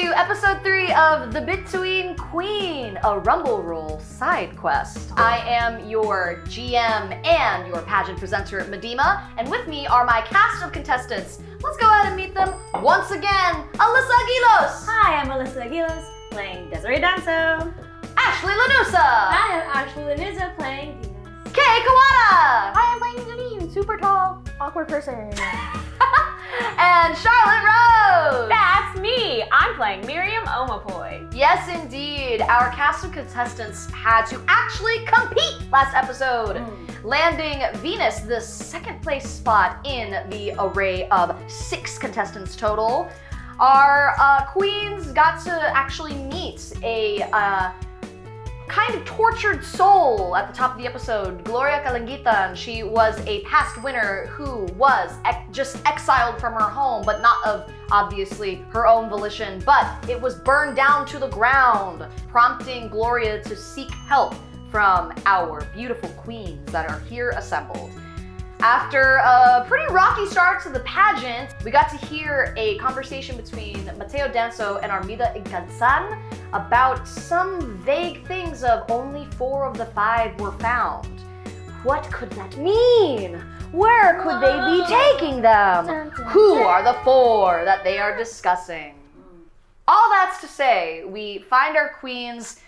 to episode 3 of the Bituin Queen, a Rumble Roll side quest. I am your GM and your pageant presenter, Medima, and with me are my cast of contestants. Let's go ahead and meet them once again. Alyssa Aguilos. Hi, I'm Alyssa Aguilos, playing Desiree Danso. Ashley Lanusa. Hi, I'm Ashley Lanusa, playing Venus. Kay Kawada. Hi, I'm playing Janine, super tall, awkward person. And Charlotte Rose. That's me! I'm playing Miriam Omapoy. Yes, indeed. Our cast of contestants had to actually compete last episode, landing Venus the second place spot in the array of 6 contestants total. Our queens got to actually meet a kind of tortured soul at the top of the episode, Gloria Calangitan. She was a past winner who was just exiled from her home, but not of, obviously, her own volition, but it was burned down to the ground, prompting Gloria to seek help from our beautiful queens that are here assembled. After a pretty rocky start to the pageant, we got to hear a conversation between Mateo Danso and Armida Incansan about some vague things of only 4 of the 5 were found. What could that mean? Where could they be taking them? Who are the 4 that they are discussing? All that's to say, we find our queens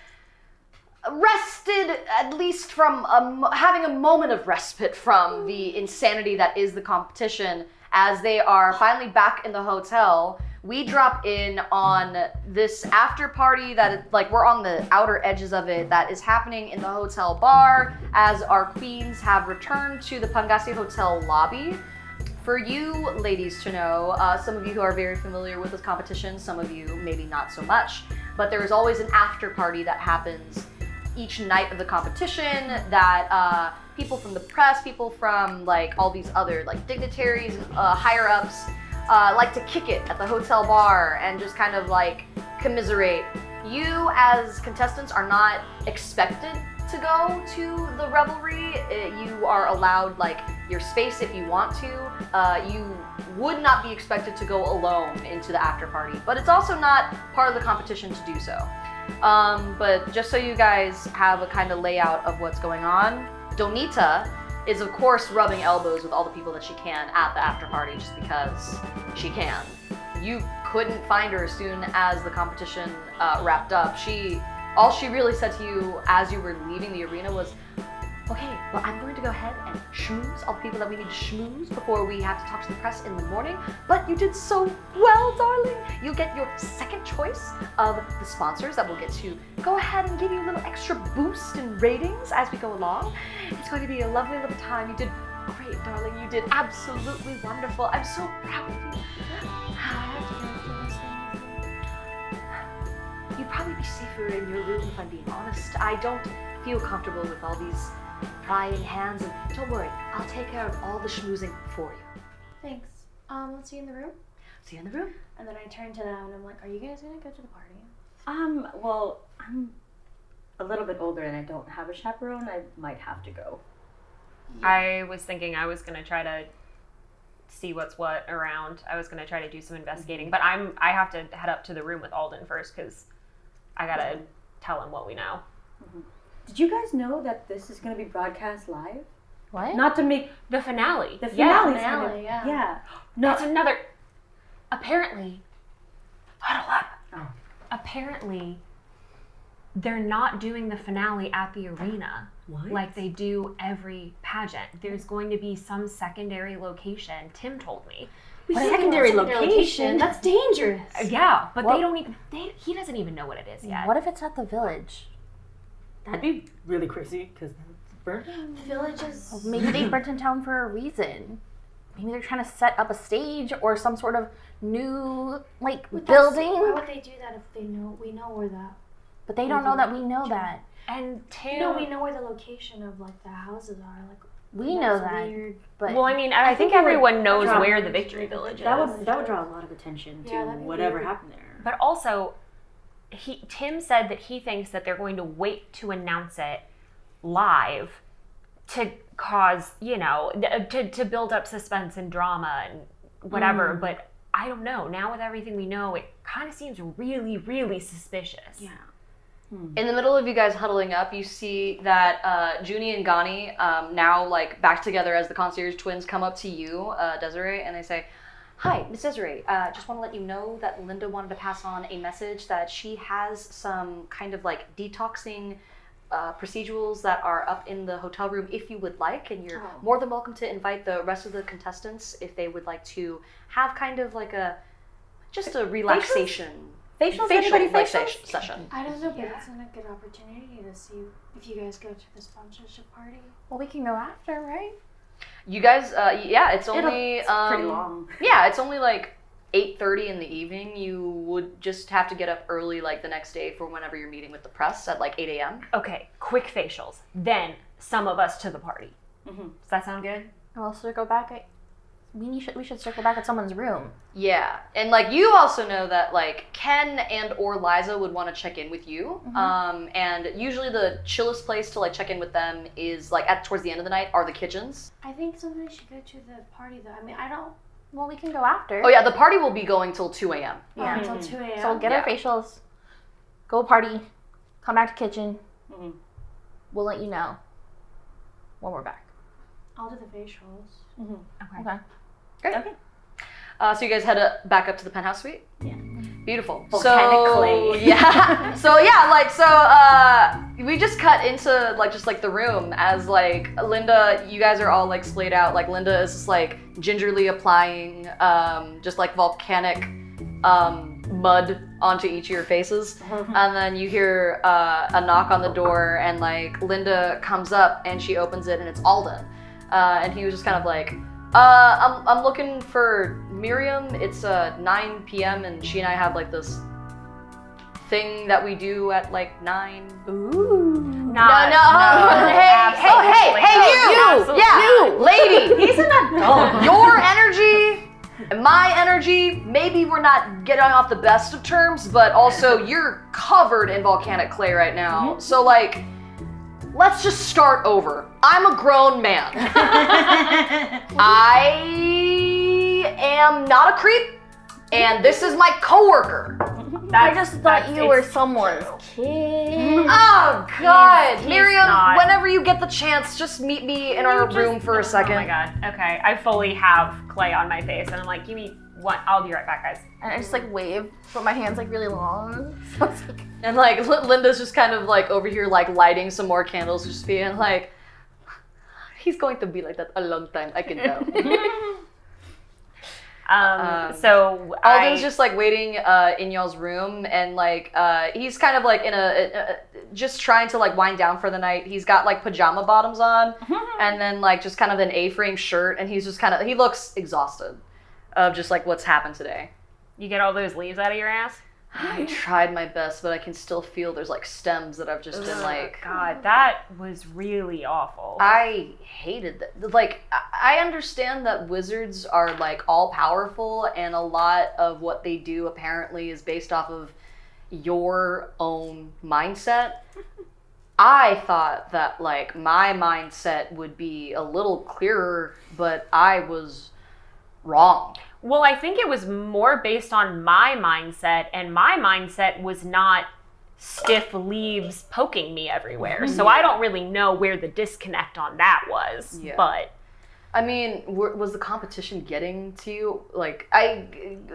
rested, at least from having a moment of respite from the insanity that is the competition, as they are finally back in the hotel. We drop in on this after party that we're on the outer edges of it, that is happening in the hotel bar as our queens have returned to the Pangasi Hotel lobby. For you ladies to know, some of you who are very familiar with this competition, some of you maybe not so much, but there is always an after party that happens each night of the competition that people from the press, people from all these other dignitaries, higher ups, like to kick it at the hotel bar and just kind of commiserate. You as contestants are not expected to go to the revelry. You are allowed your space if you want to. You would not be expected to go alone into the after party, but it's also not part of the competition to do so. But just so you guys have a kind of layout of what's going on, Donita is of course rubbing elbows with all the people that she can at the after party just because she can. You couldn't find her as soon as the competition wrapped up. All she really said to you as you were leaving the arena was, okay, well, I'm going to go ahead and schmooze all the people that we need to schmooze before we have to talk to the press in the morning. But you did so well, darling. You'll get your second choice of the sponsors that will get to go ahead and give you a little extra boost in ratings as we go along. It's going to be a lovely little time. You did great, darling. You did absolutely wonderful. I'm so proud of you. You'd probably be safer in your room if I'm being honest. I don't feel comfortable with all these prying hands, and don't worry, I'll take care of all the schmoozing for you. Thanks. Let's see you in the room. See you in the room. And then I turn to them and I'm like, are you guys gonna go to the party? Well, I'm a little bit older and I don't have a chaperone. I might have to go. Yeah. I was thinking I was going to try to see what's what around. I was going to try to do some investigating, but I have to head up to the room with Alden first because I got to tell him what we know. Did you guys know that this is going to be broadcast live? What? Not to make The finale. the finale. Yeah. No. That's another... Apparently... Huddle up. Oh. Apparently, they're not doing the finale at the arena. What? Like they do every pageant. There's going to be some secondary location. Tim told me. Secondary location? That's dangerous. Yeah, but Well- they don't even... he doesn't even know what it is yet. What if it's at the village? That'd be really crazy because it's burnt. The village is... Well, maybe they burnt in town for a reason. Maybe they're trying to set up a stage or some sort of new, building. Why would they do that if they know we know where that? But they don't know that we know that. And Tim... No, we know where the location of the houses are. We know that's that. weird. But Well, I mean, I think think it would everyone knows draw- where the Victory Village is. That would draw a lot of attention to Yeah, that'd be whatever weird. happened there. But also, Tim said that he thinks that they're going to wait to announce it live to cause, to build up suspense and drama and whatever. But I don't know. Now with everything we know, it kind of seems really, really suspicious. Yeah. In the middle of you guys huddling up, you see that Junie and Gani, now like back together as the concierge twins, come up to you, Desiree, and they say, "Hi, Miss Desiree. Just want to let you know that Linda wanted to pass on a message that she has some kind of like detoxing procedurals that are up in the hotel room if you would like, and you're more than welcome to invite the rest of the contestants if they would like to have kind of like a relaxation." Facials? Facial Anybody facials? relaxation session. I don't know, but it's a good opportunity to see if you guys go to the sponsorship party. Well, we can go after, right? You guys, yeah, it's only It's pretty long. Yeah, it's only like 8:30 in the evening. You would just have to get up early, like the next day for whenever you're meeting with the press at like 8 a.m. Okay, quick facials. Then some of us to the party. Does that sound good? I'll circle back. We should circle back at someone's room. Yeah, and like you also know that like Ken and or Liza would want to check in with you. And usually the chillest place to like check in with them is like towards the end of the night are the kitchens. I think somebody should go to the party though. I mean, I don't. Well, we can go after. Oh yeah, the party will be going till 2 a.m. Yeah. Until 2 a.m. So we'll get Yeah. our facials, go party, come back to kitchen. We'll let you know when we're back. I'll do the facials. Okay. Great. Okay. So you guys head back up to the penthouse suite? Yeah. Beautiful. Volcanic so, clay. Yeah. So yeah, like we just cut into like just like the room as like Linda, you guys are all like splayed out. Like Linda is just like gingerly applying just like volcanic mud onto each of your faces. And then you hear a knock on the door and like Linda comes up and she opens it and it's Alden. And he was just kind of like, I'm looking for Miriam. It's 9 p.m. and she and I have like this thing that we do at like 9. You, lady. He's an adult. Your energy and my energy, maybe we're not getting off the best of terms, but also you're covered in volcanic clay right now. So like, let's just start over. I'm a grown man. I am not a creep, and this is my coworker. I just thought you were someone's kid. Oh God, He's Miriam! not. Whenever you get the chance, just meet me in our room for a second. Oh my god. Okay. I fully have clay on my face and I'm like, give me one. I'll be right back, guys. And I just like wave, but my hand's like really long. So it's like, And like Linda's just kind of like over here like lighting some more candles, just being like, he's going to be like that a long time, I can tell. So Alden's just like waiting in y'all's room, and like he's kind of like in a just trying to like wind down for the night. He's got like pajama bottoms on, and then like just kind of an A-frame shirt, and he's just kind of, he looks exhausted of just like what's happened today. You get all those leaves out of your ass? I tried my best, but I can still feel there's like stems that I've just been like, God, that was really awful. I hated that. Like, I understand that wizards are like all powerful, and a lot of what they do apparently is based off of your own mindset. I thought that like my mindset would be a little clearer, but I was wrong. Well, I think it was more based on my mindset, and my mindset was not stiff leaves poking me everywhere. So I don't really know where the disconnect on that was. Yeah. But I mean, was the competition getting to you? Like, I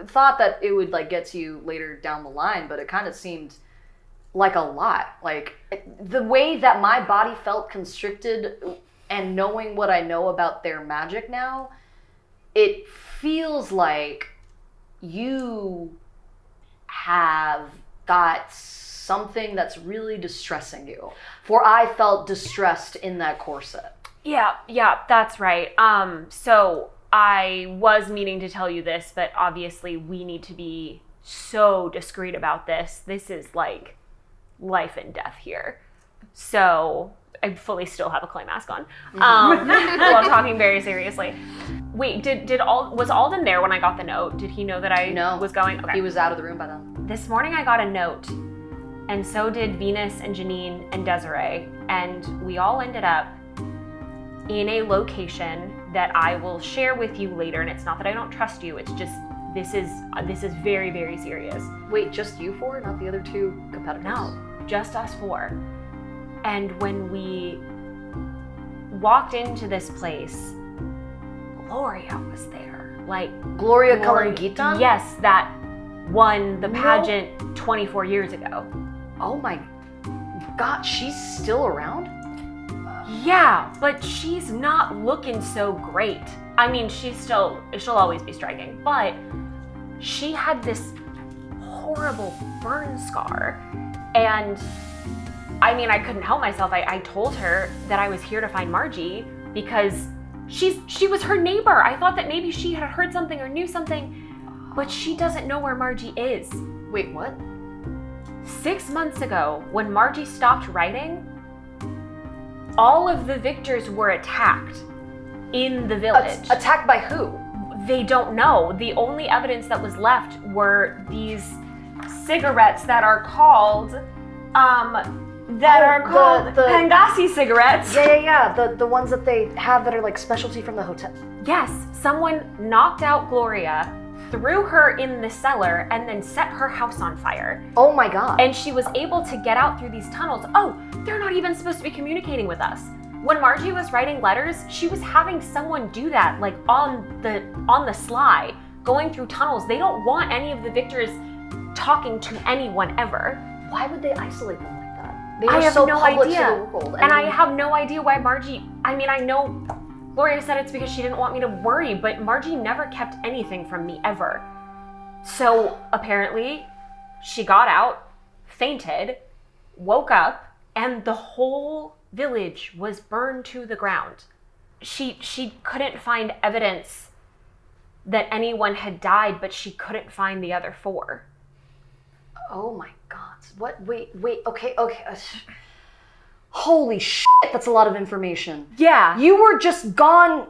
thought that it would like get to you later down the line, but it kind of seemed like a lot. Like, the way that my body felt constricted, and knowing what I know about their magic now, it feels like you have got something that's really distressing you. For I felt distressed in that corset. yeah, that's right. So I was meaning to tell you this, but obviously we need to be so discreet about this. This is like life and death here. So I fully still have a clay mask on. Well, I'm talking very seriously. Wait, was Alden there when I got the note? Did he know that I was going? Okay. He was out of the room by then. This morning I got a note, and so did Venus and Janine and Desiree, and we all ended up in a location that I will share with you later. And it's not that I don't trust you, it's just this is very, very serious. Wait, just you four, not the other two competitors? No, just us four. And when we walked into this place, Gloria was there. Like Gloria Kalangitan? Yes, that won the pageant 24 years ago. Oh my God, she's still around? Yeah, but she's not looking so great. I mean, she'll always be striking, but she had this horrible burn scar. And I mean, I couldn't help myself. I told her that I was here to find Margie because she was her neighbor. I thought that maybe she had heard something or knew something, but she doesn't know where Margie is. Wait, what? 6 months ago, when Margie stopped writing, all of the victors were attacked in the village. Attacked by who? They don't know. The only evidence that was left were these cigarettes that are called the Pangasi cigarettes. Yeah. The ones that they have that are like specialty from the hotel. Yes, someone knocked out Gloria, threw her in the cellar, and then set her house on fire. Oh my God. And she was able to get out through these tunnels. Oh, they're not even supposed to be communicating with us. When Margie was writing letters, she was having someone do that, like on the sly, going through tunnels. They don't want any of the victors talking to anyone ever. Why would they isolate them like that? They I were have so no public idea. to the world. And I have no idea why Margie, I mean, I know Gloria said it's because she didn't want me to worry, but Margie never kept anything from me ever. So apparently she got out, fainted, woke up, and the whole village was burned to the ground. She couldn't find evidence that anyone had died, but she couldn't find the other four. Oh my God. What? Wait. Okay. Holy shit, that's a lot of information. Yeah. You were just gone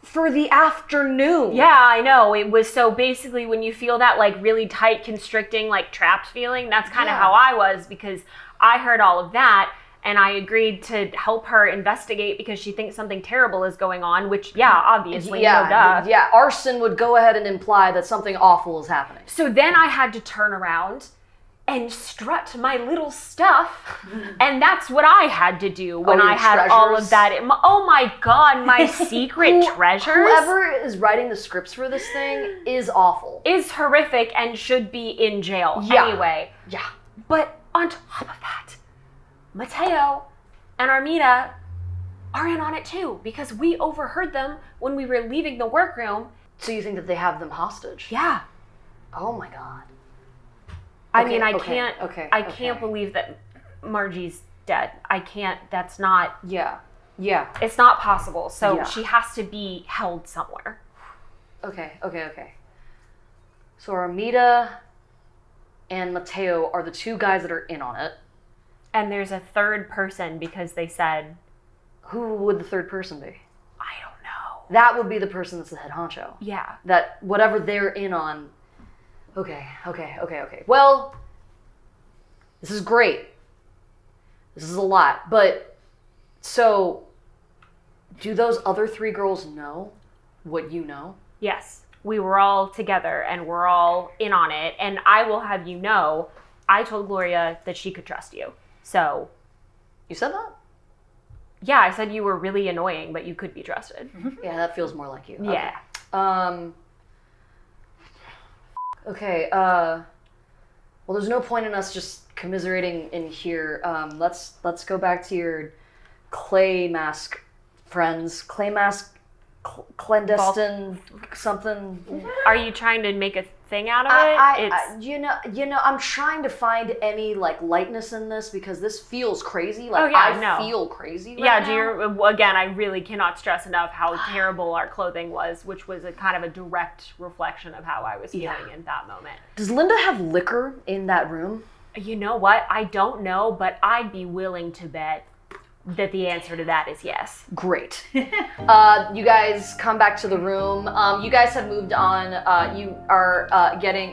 for the afternoon. Yeah, I know. It was so basically when you feel that like really tight, constricting, like trapped feeling, that's kind of how I was because I heard all of that and I agreed to help her investigate because she thinks something terrible is going on, which, obviously, duh. Yeah, arson would go ahead and imply that something awful is happening. So then I had to turn around and strut my little stuff, and that's what I had to do when I had treasures? all of that. Oh my God, my secret treasures. Whoever is writing the scripts for this thing is awful. Is horrific and should be in jail anyway. Yeah. But on top of that, Mateo and Armida are in on it too because we overheard them when we were leaving the workroom. So you think that they have them hostage? Yeah. Oh my God. I mean, I can't okay. believe that Margie's dead. I can't, that's not, Yeah. it's not possible. So Yeah. she has to be held somewhere. Okay. So Armida and Mateo are the two guys that are in on it. And there's a third person because they said, Who would the third person be? I don't know. That would be the person that's the head honcho. Yeah. That whatever they're in on. Okay. Well, this is great. This is a lot. But, so, do those other three girls know what you know? Yes. We were all together and we're all in on it. And I will have you know, I told Gloria that she could trust you. So. You said that? Yeah, I said you were really annoying, but you could be trusted. Yeah, that feels more like you. Yeah. Okay, well, there's no point in us just commiserating in here. Let's go back to your clay mask friends. Clay mask, clandestine, something. Are you trying to make a thing out of it? You know, I'm trying to find any like lightness in this because this feels crazy. Like no. feel crazy. Right now. Again, I really cannot stress enough how terrible our clothing was, which was a kind of a direct reflection of how I was feeling in that moment. Does Linda have liquor in that room? You know what? I don't know, but I'd be willing to bet that the answer to that is yes. Great. You guys come back to the room. You guys have moved on. You are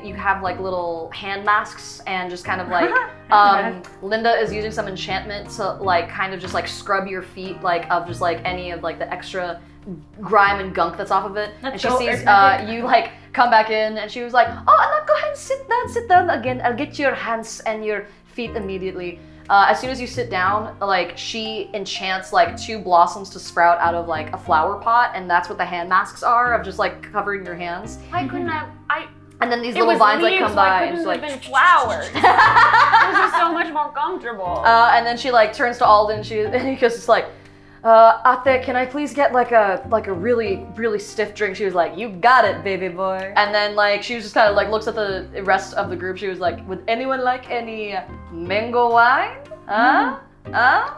you have like little hand masks and just kind of like, Linda is using some enchantment to like kind of just like scrub your feet like of just like any of like the extra grime and gunk that's off of it. And she sees you like come back in, and she was like, oh, Anak, go ahead and sit down again. I'll get your hands and your feet immediately. As soon as you sit down, like, she enchants like 2 blossoms to sprout out of like a flower pot, and that's what the hand masks are, of just like covering your hands. Why couldn't I And then these it little was vines like leaves, come so I by and couldn't she's have like been flowers. This is so much more comfortable. and then she like turns to Alden, and he goes just like, Ate, can I please get like a really, really stiff drink? She was like, you got it, baby boy. And then like she was just kind of like looks at the rest of the group. She was like, would anyone like any mango wine?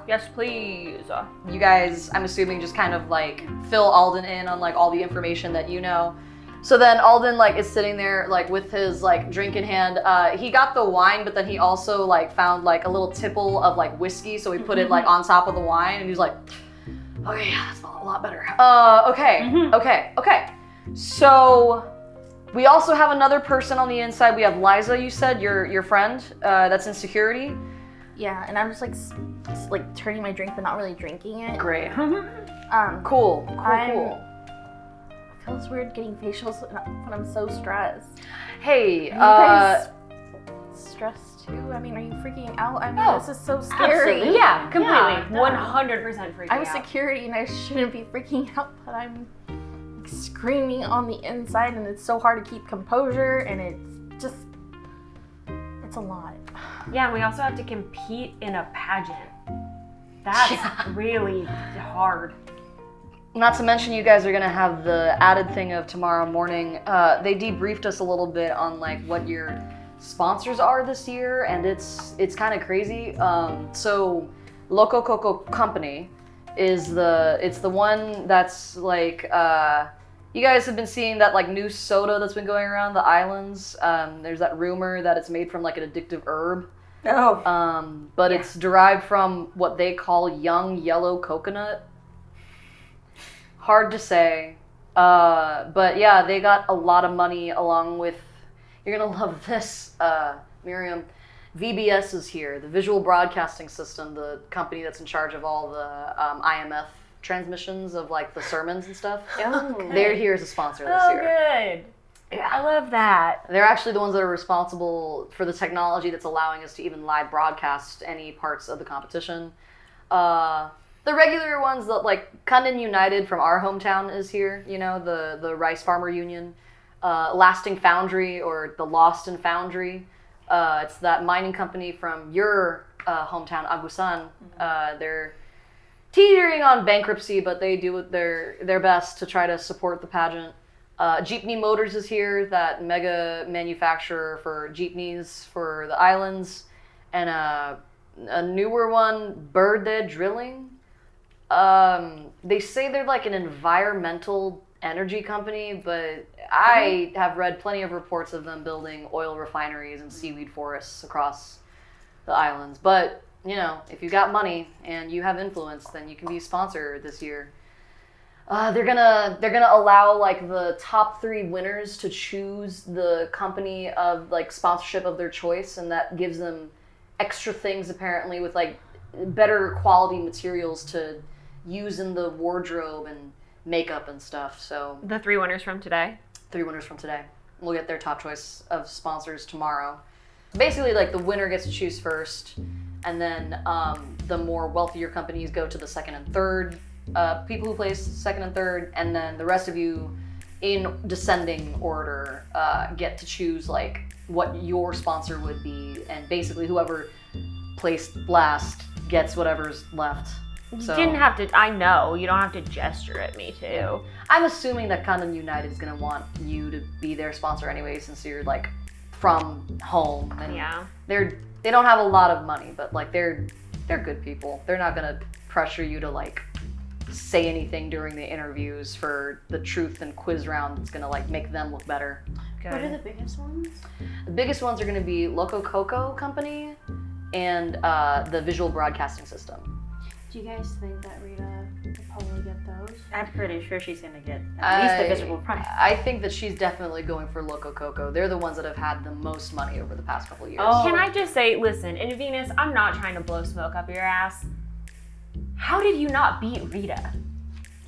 Yes, please. You guys, I'm assuming, just kind of like fill Alden in on like all the information that you know. So then Alden like is sitting there like with his like drink in hand. He got the wine, but then he also like found like a little tipple of like whiskey, so he put it like on top of the wine, and he's like, okay, yeah, that's a lot better. Okay. So we also have another person on the inside. We have Liza, you said, your friend, that's in security. Yeah, and I'm just like turning my drink but not really drinking it. Great. Cool. Cool. It feels weird getting facials when I'm so stressed. Hey, Are you guys stressed too? I mean, are you freaking out? I mean, this is so scary. Absolutely. Yeah, completely. Yeah. 100% freaking I'm out. security and I shouldn't be freaking out, but I'm like, screaming on the inside, and it's so hard to keep composure, and it's a lot. Yeah, and we also have to compete in a pageant. That's really hard. Not to mention, you guys are gonna have the added thing of tomorrow morning. They debriefed us a little bit on like what your sponsors are this year, and it's kind of crazy. So Loco Coco Company is the one that's like you guys have been seeing that like new soda that's been going around the islands. There's that rumor that it's made from like an addictive herb. But it's derived from what they call young yellow coconut. Hard to say. But yeah, they got a lot of money along with, you're gonna love this, Miriam. VBS is here, the Visual Broadcasting System, the company that's in charge of all the IMF transmissions of like the sermons and stuff. They're here as a sponsor this year. Good. Yeah. I love that. They're actually the ones that are responsible for the technology that's allowing us to even live broadcast any parts of the competition. The regular ones, that like Kundan United from our hometown is here, you know, the Rice Farmer Union. Lasting Foundry, or the Lost and Foundry. It's that mining company from your hometown, Agusan. They're teetering on bankruptcy, but they do their best to try to support the pageant. Jeepney Motors is here, that mega manufacturer for jeepneys for the islands. And a newer one, Bird Dead Drilling. They say they're like an environmental energy company, but I have read plenty of reports of them building oil refineries and seaweed forests across the islands. But, you know, if you've got money and you have influence, then you can be a sponsor this year. They're gonna allow like the top 3 winners to choose the company of like sponsorship of their choice, and that gives them extra things apparently with like better quality materials to use in the wardrobe and makeup and stuff. So The 3 winners from today. 3 winners from today. We'll get their top choice of sponsors tomorrow. Basically, like the winner gets to choose first, and then the more wealthier companies go to the second and third people who place second and third, and then the rest of you, in descending order, get to choose like what your sponsor would be, and basically whoever placed last gets whatever's left. You So, didn't have to, I know, you don't have to gesture at me too. I'm assuming that Condom United is gonna want you to be their sponsor anyway, since you're like from home, and Yeah. they don't have a lot of money, but like they're good people. They're not gonna pressure you to like say anything during the interviews for the truth and quiz round that's gonna like make them look better. Good. What are the biggest ones? The biggest ones are gonna be Loco Coco Company and the Visual Broadcasting System. Do you guys think that Rita will probably get those? I'm pretty sure she's gonna get at least the visible prize. I think that she's definitely going for Loco Coco. They're the ones that have had the most money over the past couple of years. Oh. Can I just say, listen, in Venus, I'm not trying to blow smoke up your ass. How did you not beat Rita?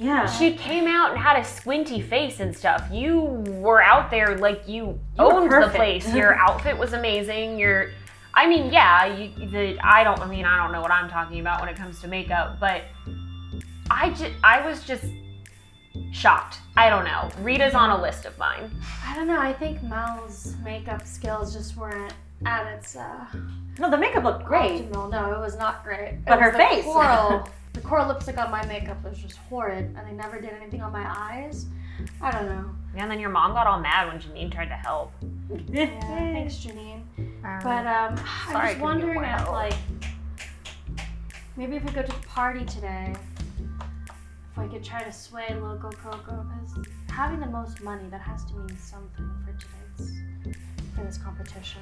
Yeah. She came out and had a squinty face and stuff. You were out there like you were owned the perfect. place. Your outfit was amazing. I mean, yeah, I don't know what I'm talking about when it comes to makeup, but I was just shocked. I don't know. Rita's on a list of mine. I don't know. I think Mel's makeup skills just weren't at its No, the makeup looked great. optimal. No, it was not great. But her the face. The coral lipstick on my makeup was just horrid, and they never did anything on my eyes. I don't know. Yeah, and then your mom got all mad when Janine tried to help. Yeah, thanks, Janine. But Sorry, I I was couldn't get wondering more if help. like maybe if we go to the party today, if I could try to sway Loco Coco, because having the most money, that has to mean something for this competition.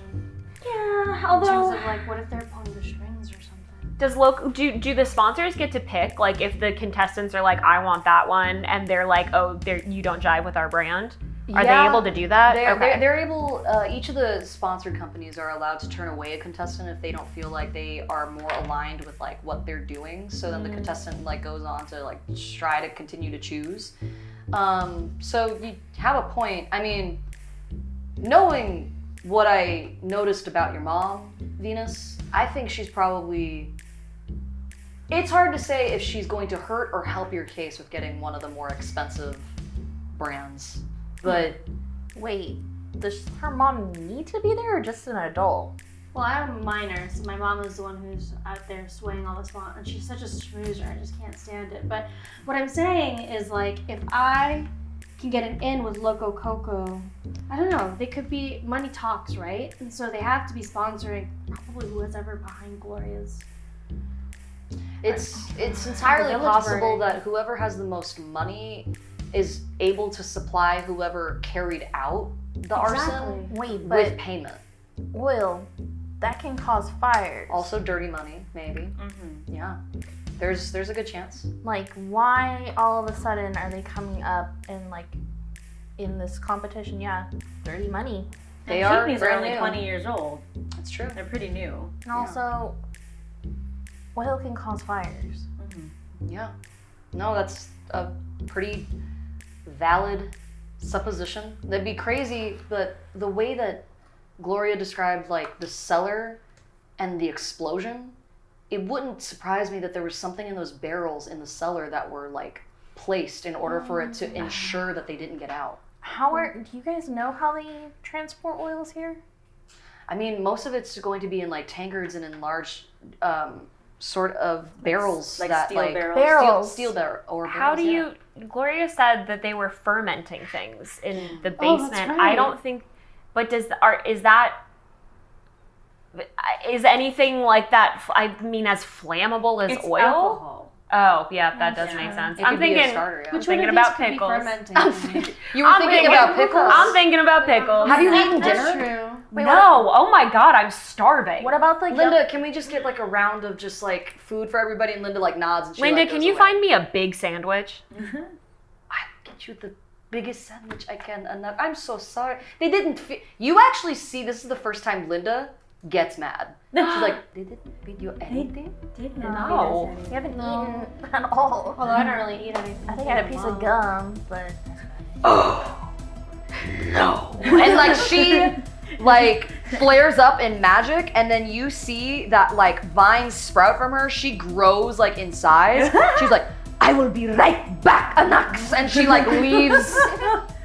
Yeah, In terms although of like, what if they're pulling the strings or something? Does do the sponsors get to pick, like, if the contestants are like, I want that one, and they're like, oh, you don't jive with our brand? Are they able to do that? They're able. Each of the sponsored companies are allowed to turn away a contestant if they don't feel like they are more aligned with like what they're doing. So then the contestant like goes on to like try to continue to choose. So you have a point. I mean, knowing what I noticed about your mom, Venus, I think she's probably. It's hard to say if she's going to hurt or help your case with getting one of the more expensive brands. But Wait, does her mom need to be there or just an adult? Well, I'm a minor, so my mom is the one who's out there swaying all this font, and she's such a smoozer. I just can't stand it. But what I'm saying is, like, if I can get an in with Loco Coco, I don't know. They could be money talks, right? And so they have to be sponsoring probably whoever's ever behind Gloria's. it's entirely Village possible Bird. that whoever has the most money is able to supply whoever carried out the arson Wait, with but payment. oil, that can cause fires. Also dirty money, maybe. Yeah. There's a good chance. Like, why all of a sudden are they coming up and like in this competition? Yeah, dirty money. They and are Pygmies are brand only new. 20 years old. That's true. They're pretty new. And also, oil can cause fires. Yeah. No, that's a pretty valid supposition. That'd be crazy, but the way that Gloria described like the cellar and the explosion, it wouldn't surprise me that there was something in those barrels in the cellar that were like placed in order for it to ensure that they didn't get out. Do you guys know how they transport oils here? I mean, most of it's going to be in like tankards and in large sort of barrels Like that steel like barrels. Barrels. steel barrel or How barrels, do yeah. you? Gloria said that they were fermenting things in the Oh, that's basement. right. I don't think. But is anything like that? I mean, as flammable as It's oil? alcohol. Oh, yeah, that does Yeah. make sense. It I'm could be a thinking. starter, yeah. Which thinking one of about these could pickles. be fermenting? You were thinking about pickles? I'm thinking about pickles. Have you eaten That's dinner? true. Wait, No. Oh my God, I'm starving. What about the Linda, can we just get like a round of just like food for everybody? And Linda like nods and she Linda, like, can goes you away. find me a big sandwich? I'll get you the biggest sandwich I can. I'm so sorry. They didn't you actually see, this is the first time Linda gets mad. She's like, they didn't feed you anything? Did No. not We haven't eaten at all. Although I don't really eat anything. I think I had a piece of gum, but No. And like she like flares up in magic, and then you see that like vines sprout from her. She grows like in size. She's like, I will be right back, Anax, and she like leaves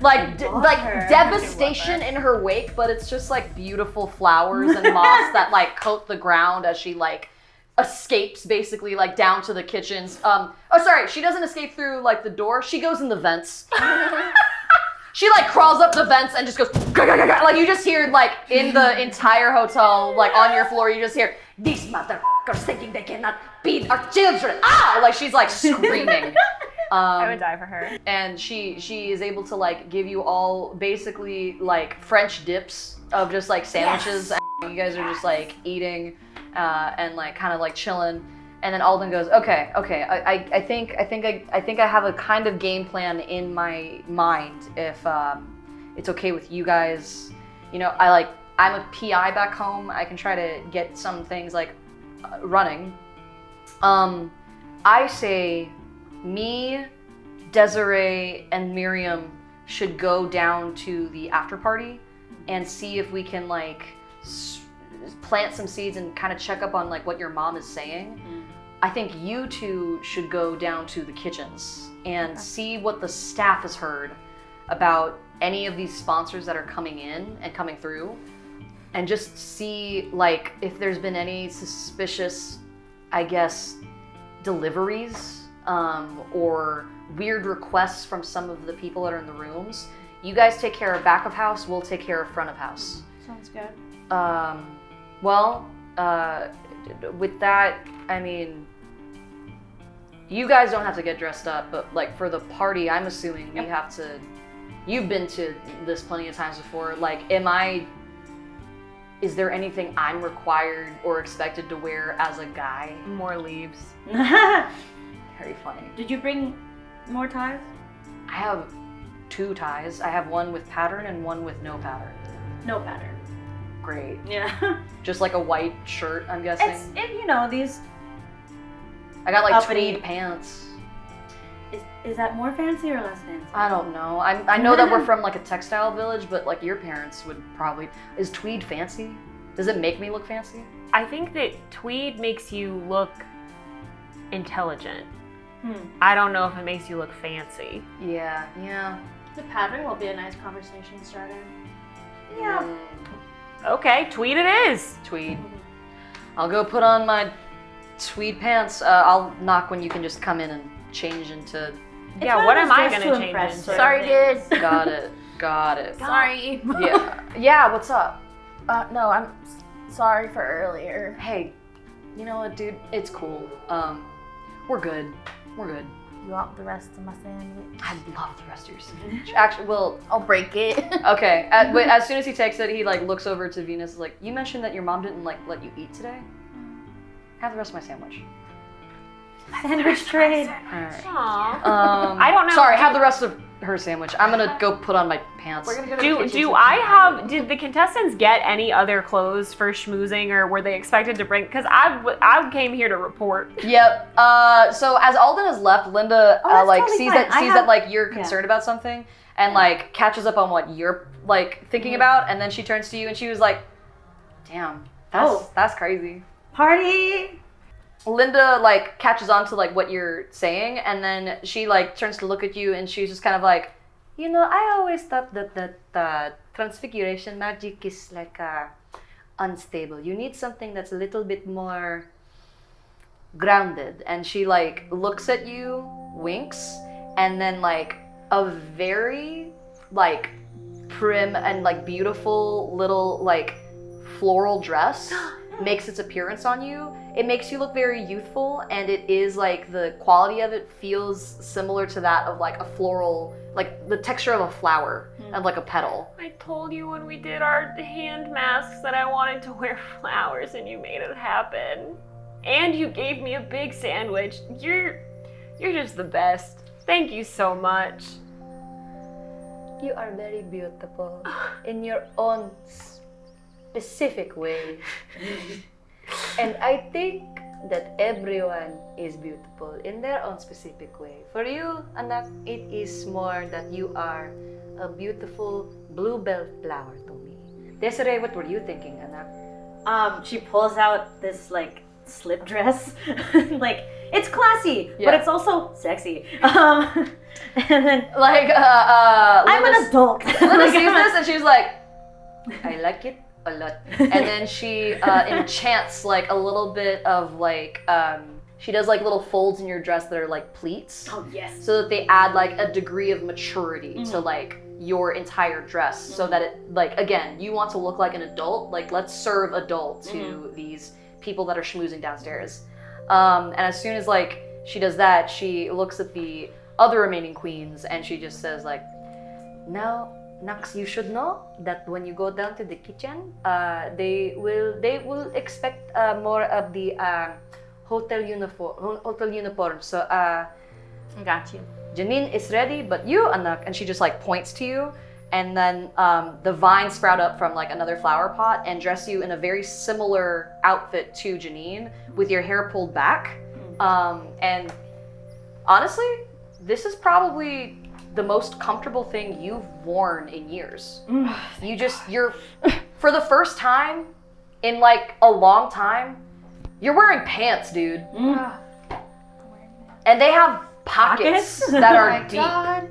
like devastation in her wake, but it's just like beautiful flowers and moss that like coat the ground as she like escapes basically like down to the kitchens. Sorry, she doesn't escape through like the door. She goes in the vents. She like crawls up the vents and just goes "Gah, gah, gah, gah." Like you just hear like in the entire hotel, like on your floor, you just hear these motherfuckers thinking they cannot beat our children. Ah! Like she's like screaming. I would die for her. And she is able to like give you all basically like French dips of just like sandwiches. And you guys are just like eating and like kind of like chilling. And then Alden goes, okay. I think I have a kind of game plan in my mind if it's okay with you guys. You know, I'm a PI back home. I can try to get some things like running. I say me, Desiree and Miriam should go down to the after party and see if we can like plant some seeds and kind of check up on like what your mom is saying. I think you two should go down to the kitchens and see what the staff has heard about any of these sponsors that are coming in and coming through, and just see like if there's been any suspicious, I guess, deliveries or weird requests from some of the people that are in the rooms. You guys take care of back of house, we'll take care of front of house. Sounds good. With that, I mean, you guys don't have to get dressed up, but like for the party, I'm assuming we have to. You've been to this plenty of times before. Like, is there anything I'm required or expected to wear as a guy? More leaves. Very funny. Did you bring more ties? I have 2 ties. I have one with pattern and one with no pattern. No pattern. Great. Yeah. Just like a white shirt, I'm guessing. These. I got like uppity tweed pants. Is that more fancy or less fancy? I don't know. I know that we're from like a textile village, but like your parents would probably. Is tweed fancy? Does it make me look fancy? I think that tweed makes you look intelligent. I don't know if it makes you look fancy. Yeah. The pattern will be a nice conversation starter. Yeah. Okay, tweed it is. Tweed. I'll go put on my tweed pants. I'll knock when you can just come in and change into. Yeah, what am I gonna change into? Sorry, dude. Got it. Sorry. Yeah, what's up? No, I'm sorry for earlier. Hey, you know what, dude? It's cool. We're good. You want the rest of my sandwich? I love the rest of your sandwich. Actually, well, I'll break it. okay. But as soon as he takes it, he like looks over to Venus. Like, you mentioned that your mom didn't like let you eat today. Have the rest of my sandwich. Sandwich trade. Alright. Aww. I don't know. Sorry, have the rest of her sandwich. I'm gonna go put on my pants. We're gonna go to the kitchen to- Did the contestants get any other clothes for schmoozing, or were they expected to bring? Because I came here to report. Yep. So as Alden has left, Linda that's like totally sees fine. that like you're concerned about something, and like catches up on what you're like thinking about, and then she turns to you and she was like, "Damn, that's crazy." Party. Linda like catches on to like what you're saying, and then she like turns to look at you, and she's just kind of like, you know, I always thought that transfiguration magic is like unstable. You need something that's a little bit more grounded. And she like looks at you, winks, and then like a very like prim and like beautiful little like floral dress makes its appearance on you. It makes you look very youthful, and it is like the quality of it feels similar to that of like a floral, like the texture of a flower and like a petal. I told you when we did our hand masks that I wanted to wear flowers, and you made it happen. And you gave me a big sandwich. You're just the best. Thank you so much. You are very beautiful in your own specific way. And I think that everyone is beautiful in their own specific way. For you, anak, it is more that you are a beautiful bluebell flower to me. Desiree, what were you thinking, anak? She pulls out this like slip dress. Like, it's classy, but it's also sexy. And then Like, I'm an adult. Linda sees this and she's like, I like it a lot. And then she enchants like a little bit of like, she does like little folds in your dress that are like pleats. Oh yes. So that they add like a degree of maturity to like your entire dress, so that it like, again, you want to look like an adult. Like, let's serve adult to these people that are schmoozing downstairs. And as soon as like she does that, she looks at the other remaining queens and she just says like, now Nux, you should know that when you go down to the kitchen, they will expect more of the hotel uniform. So Got you. Janine is ready, but you, anak, and she just like points to you, and then the vines sprout up from like another flower pot and dress you in a very similar outfit to Janine, with your hair pulled back. And honestly, this is probably the most comfortable thing you've worn in years. You're, for the first time in like a long time, you're wearing pants, dude. And they have pockets that Oh are my deep. God.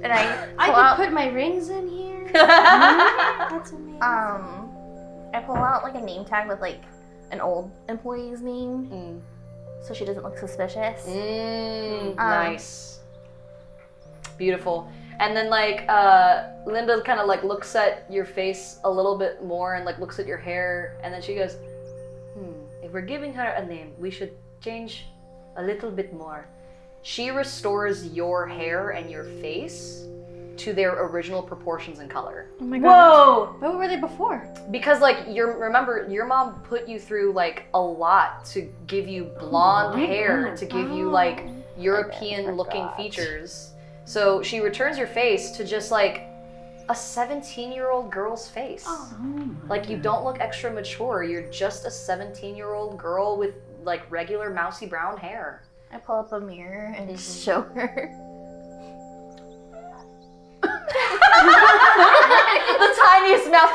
And I I pull could out, put my rings in here. That's amazing. I pull out like a name tag with like an old employee's name, so she doesn't look suspicious. Nice. Beautiful. And then like Linda kind of like looks at your face a little bit more and like looks at your hair, and then she goes, if we're giving her a name, we should change a little bit more. She restores your hair and your face to their original proportions and color. Oh my Whoa! But what were they before? Because like remember your mom put you through like a lot to give you blonde hair, to give you like European looking features. So she returns your face to just like a 17-year-old girl's face. Like you don't look extra mature, you're just a 17-year-old girl with like regular mousy brown hair. I pull up a mirror and show her. The tiniest mouth.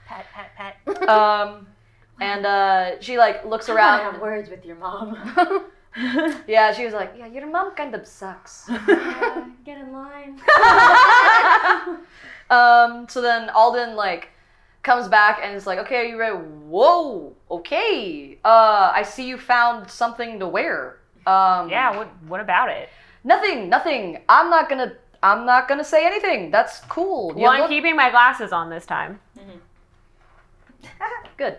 Pat, pat, pat. And she like looks I around. have words with your mom. Yeah, she was like, yeah, your mom kind of sucks. Get in line. So then Alden like comes back and is like, okay, are you ready? Whoa, okay. I see you found something to wear. Yeah, what about it? Nothing. I'm not gonna say anything. That's cool. Well, I'm keeping my glasses on this time. Good.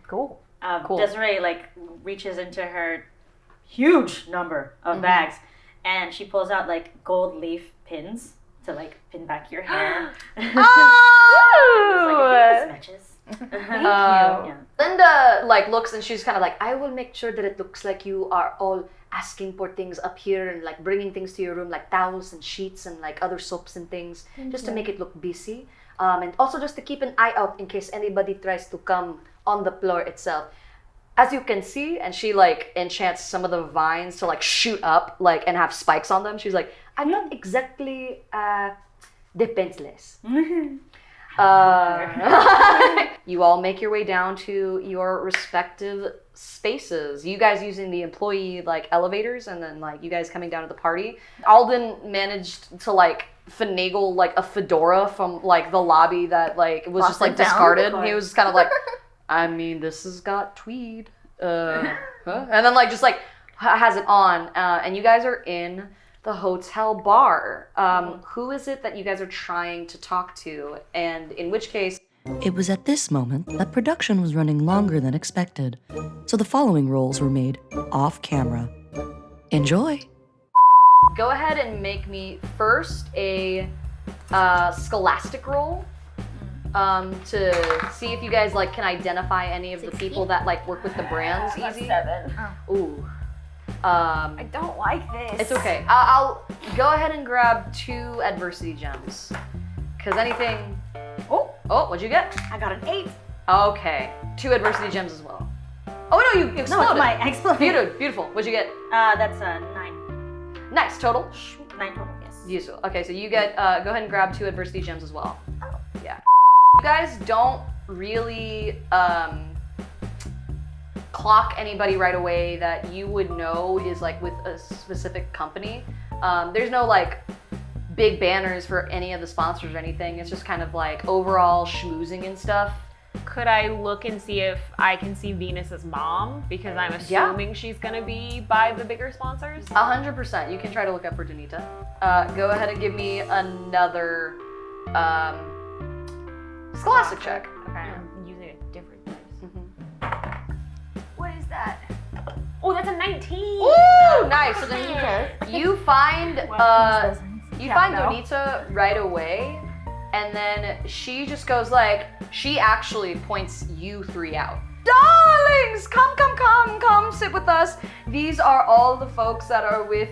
Cool. Cool. Desiree like reaches into her huge number of bags, and she pulls out like gold leaf pins to like pin back your hair. Oh! Matches. Yeah. Linda like looks and she's kind of like, I will make sure that it looks like you are all asking for things up here and like bringing things to your room, like towels and sheets and like other soaps and things, just to make it look busy. And also just to keep an eye out in case anybody tries to come on the floor itself. As you can see, and she like enchants some of the vines to like shoot up like and have spikes on them. She's like, I'm not exactly defenseless. You all make your way down to your respective spaces. You guys using the employee like elevators, and then like you guys coming down to the party. Alden managed to like finagle like a fedora from like the lobby that like was just like down. discarded. He was just kind of like, I mean, this has got tweed. Huh? And then like just like has it on, and you guys are in the hotel bar. Who is it that you guys are trying to talk to? And in which case, It was at this moment that production was running longer than expected, so the following roles were made off camera. Enjoy! go ahead and make me first a scholastic roll. To see if you guys like can identify any of the people that like work with the brands easy. 7. Ooh. I don't like this. It's okay. I'll go ahead and grab 2 adversity gems. Cause anything. Oh, what'd you get? I got an 8. Okay, 2 adversity gems as well. Oh no, you exploded. No, I exploded. Beautiful. What'd you get? That's 9. Nice. Total. 9 total, yes. Useful. Okay, so you get. Go ahead and grab 2 adversity gems as well. Yeah. You guys don't really clock anybody right away that you would know is like with a specific company. There's no like big banners for any of the sponsors or anything. It's just kind of like overall schmoozing and stuff. Could I look and see if I can see Venus's mom? Because I'm assuming she's gonna be by the bigger sponsors. 100%. You can try to look up for Danita. Go ahead and give me another scholastic check. Okay, I'm using a different dice. Mm-hmm. What is that? Oh, that's a 19! Ooh, nice. So then you find Donita right away, and then she just goes like, she actually points you 3 out. Darlings, come, sit with us. These are all the folks that are with,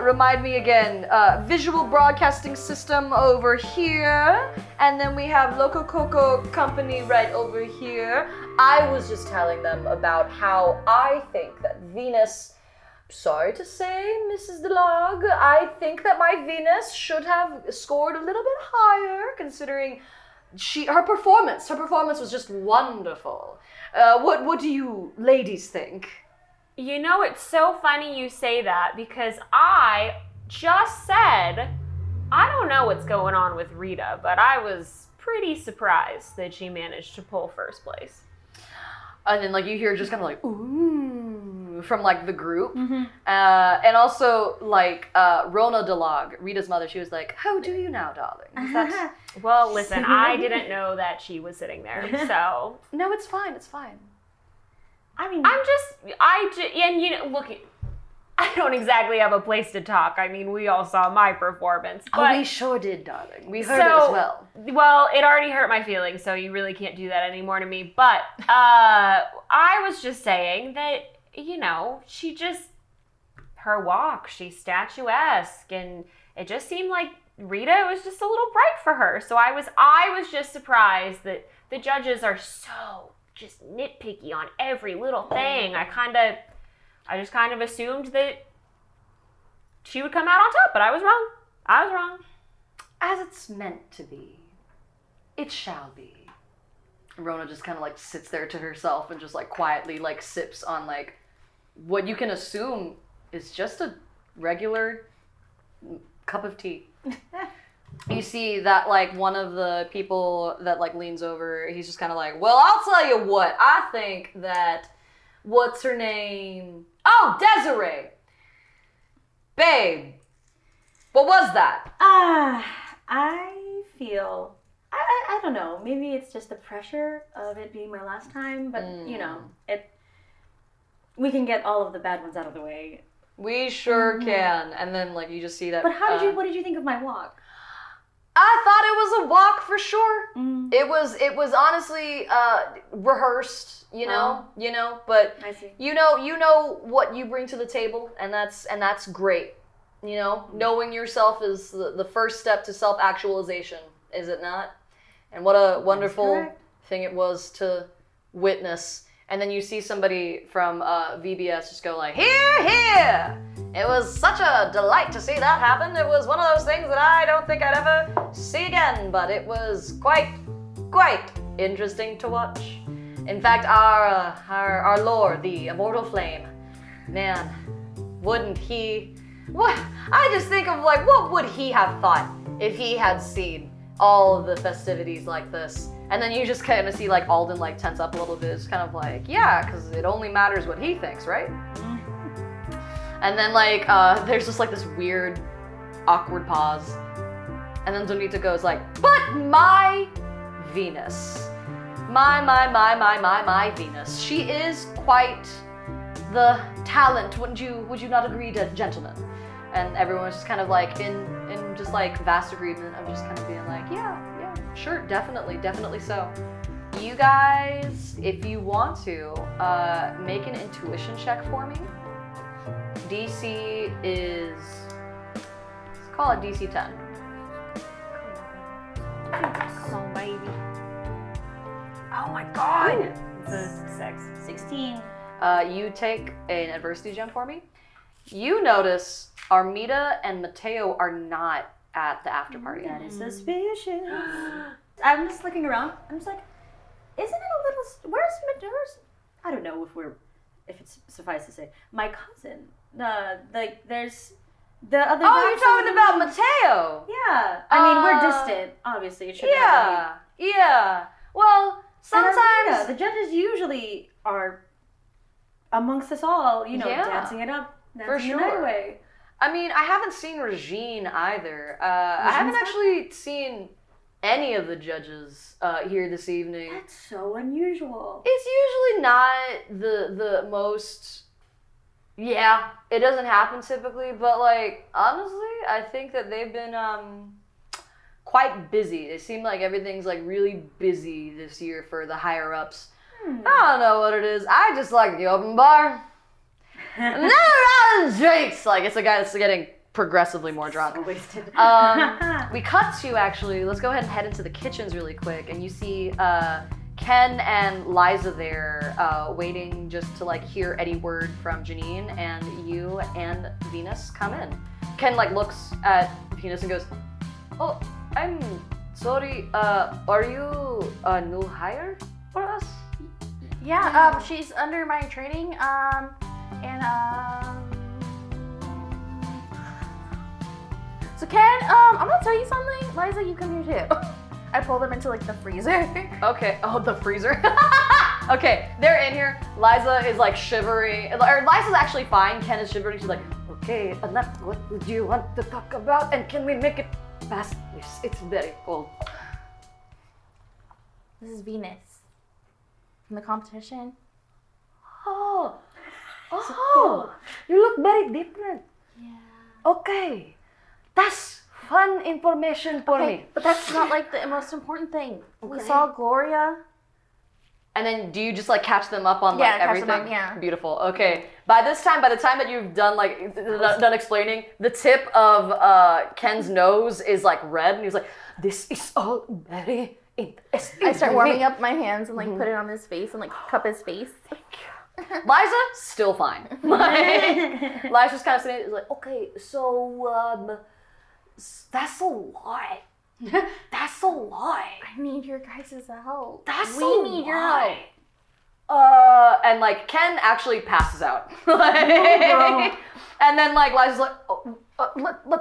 remind me again, Visual Broadcasting System over here, and then we have Loco Coco Company right over here. I was just telling them about how I think that Venus sorry to say, Mrs. DeLog, I think that my Venus should have scored a little bit higher, considering her performance was just wonderful. What do you ladies think? You know, it's so funny you say that because I just said, I don't know what's going on with Rita, but I was pretty surprised that she managed to pull first place. And then, like, you hear just kind of like, ooh, from, like, the group. And also, like, Rona DeLog, Rita's mother, she was like, how do you now, darling? Well, listen, I didn't know that she was sitting there, so. No, it's fine, it's fine. I mean, And, you know, look, I don't exactly have a place to talk. I mean, we all saw my performance. But, we sure did, darling. We heard it as well. Well, it already hurt my feelings, so you really can't do that anymore to me. But I was just saying that, you know, her walk, she's statuesque, and it just seemed like Rita was just a little bright for her. So I was just surprised that the judges are so just nitpicky on every little thing. I just kind of assumed that she would come out on top, but I was wrong. As it's meant to be, it shall be. Rona just kind of like sits there to herself and just like quietly like sips on like what you can assume is just a regular cup of tea. You see that like one of the people that like leans over, he's just kind of like, well, I'll tell you what, I think that, what's her name? Oh, Desiree. Babe, what was that? I feel, I don't know, maybe it's just the pressure of it being my last time, but you know, we can get all of the bad ones out of the way. We sure can. And then like you just see that. But what did you think of my walk? I thought it was a walk for sure. It was honestly rehearsed, you know, but I see. you know what you bring to the table, and that's great. You know, knowing yourself is the first step to self-actualization, is it not? And what a wonderful thing it was to witness. And then you see somebody from VBS just go like, "Hear, hear!" It was such a delight to see that happen. It was one of those things that I don't think I'd ever see again, but it was quite interesting to watch. In fact, our Lord, the Immortal Flame, man, wouldn't he? What? I just think of like, what would he have thought if he had seen all of the festivities like this? And then you just kind of see like Alden like tense up a little bit. It's kind of like, yeah, because it only matters what he thinks, right? And then like there's just like this weird, awkward pause. And then Zonita goes like, but my Venus. My Venus. She is quite the talent, would you not agree, gentlemen? And everyone was just kind of like in just like vast agreement of just kind of being like, yeah, sure, definitely so. You guys, if you want to, make an intuition check for me. DC is, let's call it DC 10. Come on, baby. Oh my god! It's a 16. You take an adversity gem for me. You notice Armida and Mateo are not at the after party. That is suspicious. I'm just looking around. I'm just like, isn't it a little? Where's I don't know if it's suffice to say, my cousin. There's the other. Oh, you're talking about Mateo. Yeah. I mean, we're distant. Obviously, it should. Yeah. Well, sometimes the judges usually are amongst us all. You know, Yeah. dancing it up. For Dancing the sure. night away. I mean, I haven't seen Regine either. I haven't actually seen any of the judges here this evening. That's so unusual. It's usually not the most. Yeah, it doesn't happen typically, but like honestly, I think that they've been quite busy. It seemed like everything's like really busy this year for the higher ups. I don't know what it is. I just like the open bar. Another round of drinks. Like it's a guy that's getting progressively more drunk. So wasted. We cut to actually. Let's go ahead and head into the kitchens really quick, and you see Ken and Liza there, waiting just to like hear any word from Janine, and you and Venus come in. Ken like looks at Venus and goes, "Oh, I'm sorry. Are you a new hire for us?" Yeah, she's under my training, so Ken, I'm gonna tell you something. Liza, you come here too. I pull them into like the freezer. Okay. Oh, the freezer. Okay, they're in here. Liza is like shivering. Or Liza's actually fine. Ken is shivering. She's like, "Okay, enough. What do you want to talk about? And can we make it fast? It's very cold." This is Venus from the competition. Oh, you look very different. Yeah. Okay, that's fun information for me. But that's not like the most important thing. We Okay. saw Gloria. And then do you just like catch them up on like Yeah, catch everything? them up, yeah. Beautiful. Okay. By the time that you've done like done explaining, the tip of Ken's nose is like red, and he's like, "This is all very interesting." I start warming up my hands and like put it on his face and like cup his face. Liza, still fine. Like, Liza's kind of sitting, like, "Okay, so that's a lot. That's a lot. I need your guys' help. That's we a need your lot." help. And like Ken actually passes out. Like, and then like Liza's like, "Oh,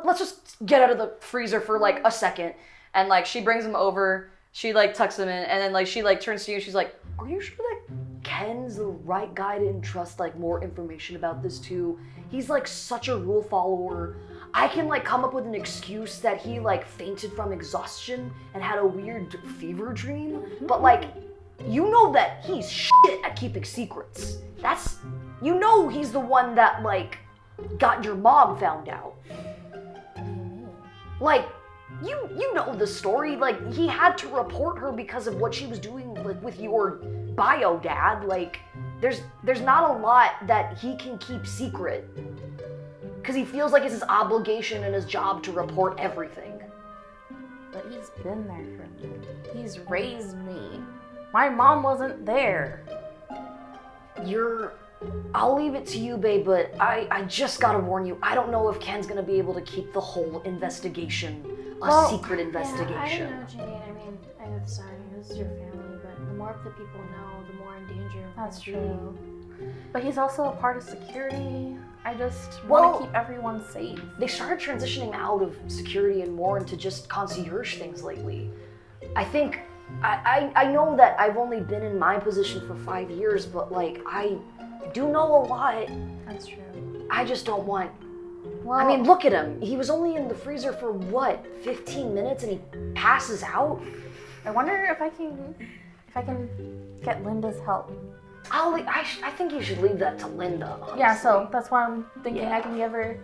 let's just get out of the freezer for like a second." And like she brings him over, she like tucks him in, and then like she like turns to you and she's like, "Are you sure that Ken's the right guy to entrust like more information about this to? He's like such a rule follower. I can like come up with an excuse that he like fainted from exhaustion and had a weird fever dream, but like you know that he's shit at keeping secrets. That's, you know, he's the one that like got your mom found out. Like, you know the story. Like, he had to report her because of what she was doing like with your bio dad. Like, there's not a lot that he can keep secret because he feels like it's his obligation and his job to report everything." But he's been there for me. He's raised me. My mom wasn't there. I'll leave it to you, babe, but I just gotta warn you, I don't know if Ken's gonna be able to keep the whole investigation a secret investigation. Yeah, I know, Janine. I mean, I'm sorry, this is your family, but the more of the people know, the more in danger. That's true. But he's also a part of security. I just want to keep everyone safe. They started transitioning out of security and more into just concierge things lately. I think, I know that I've only been in my position for 5 years, but like, I do know a lot. That's true. I just don't want, Well, I mean, look at him. He was only in the freezer for what, 15 minutes and he passes out? I wonder if I can get Linda's help. I think you should leave that to Linda, honestly. Yeah, so that's why I'm thinking Yeah. I can give her.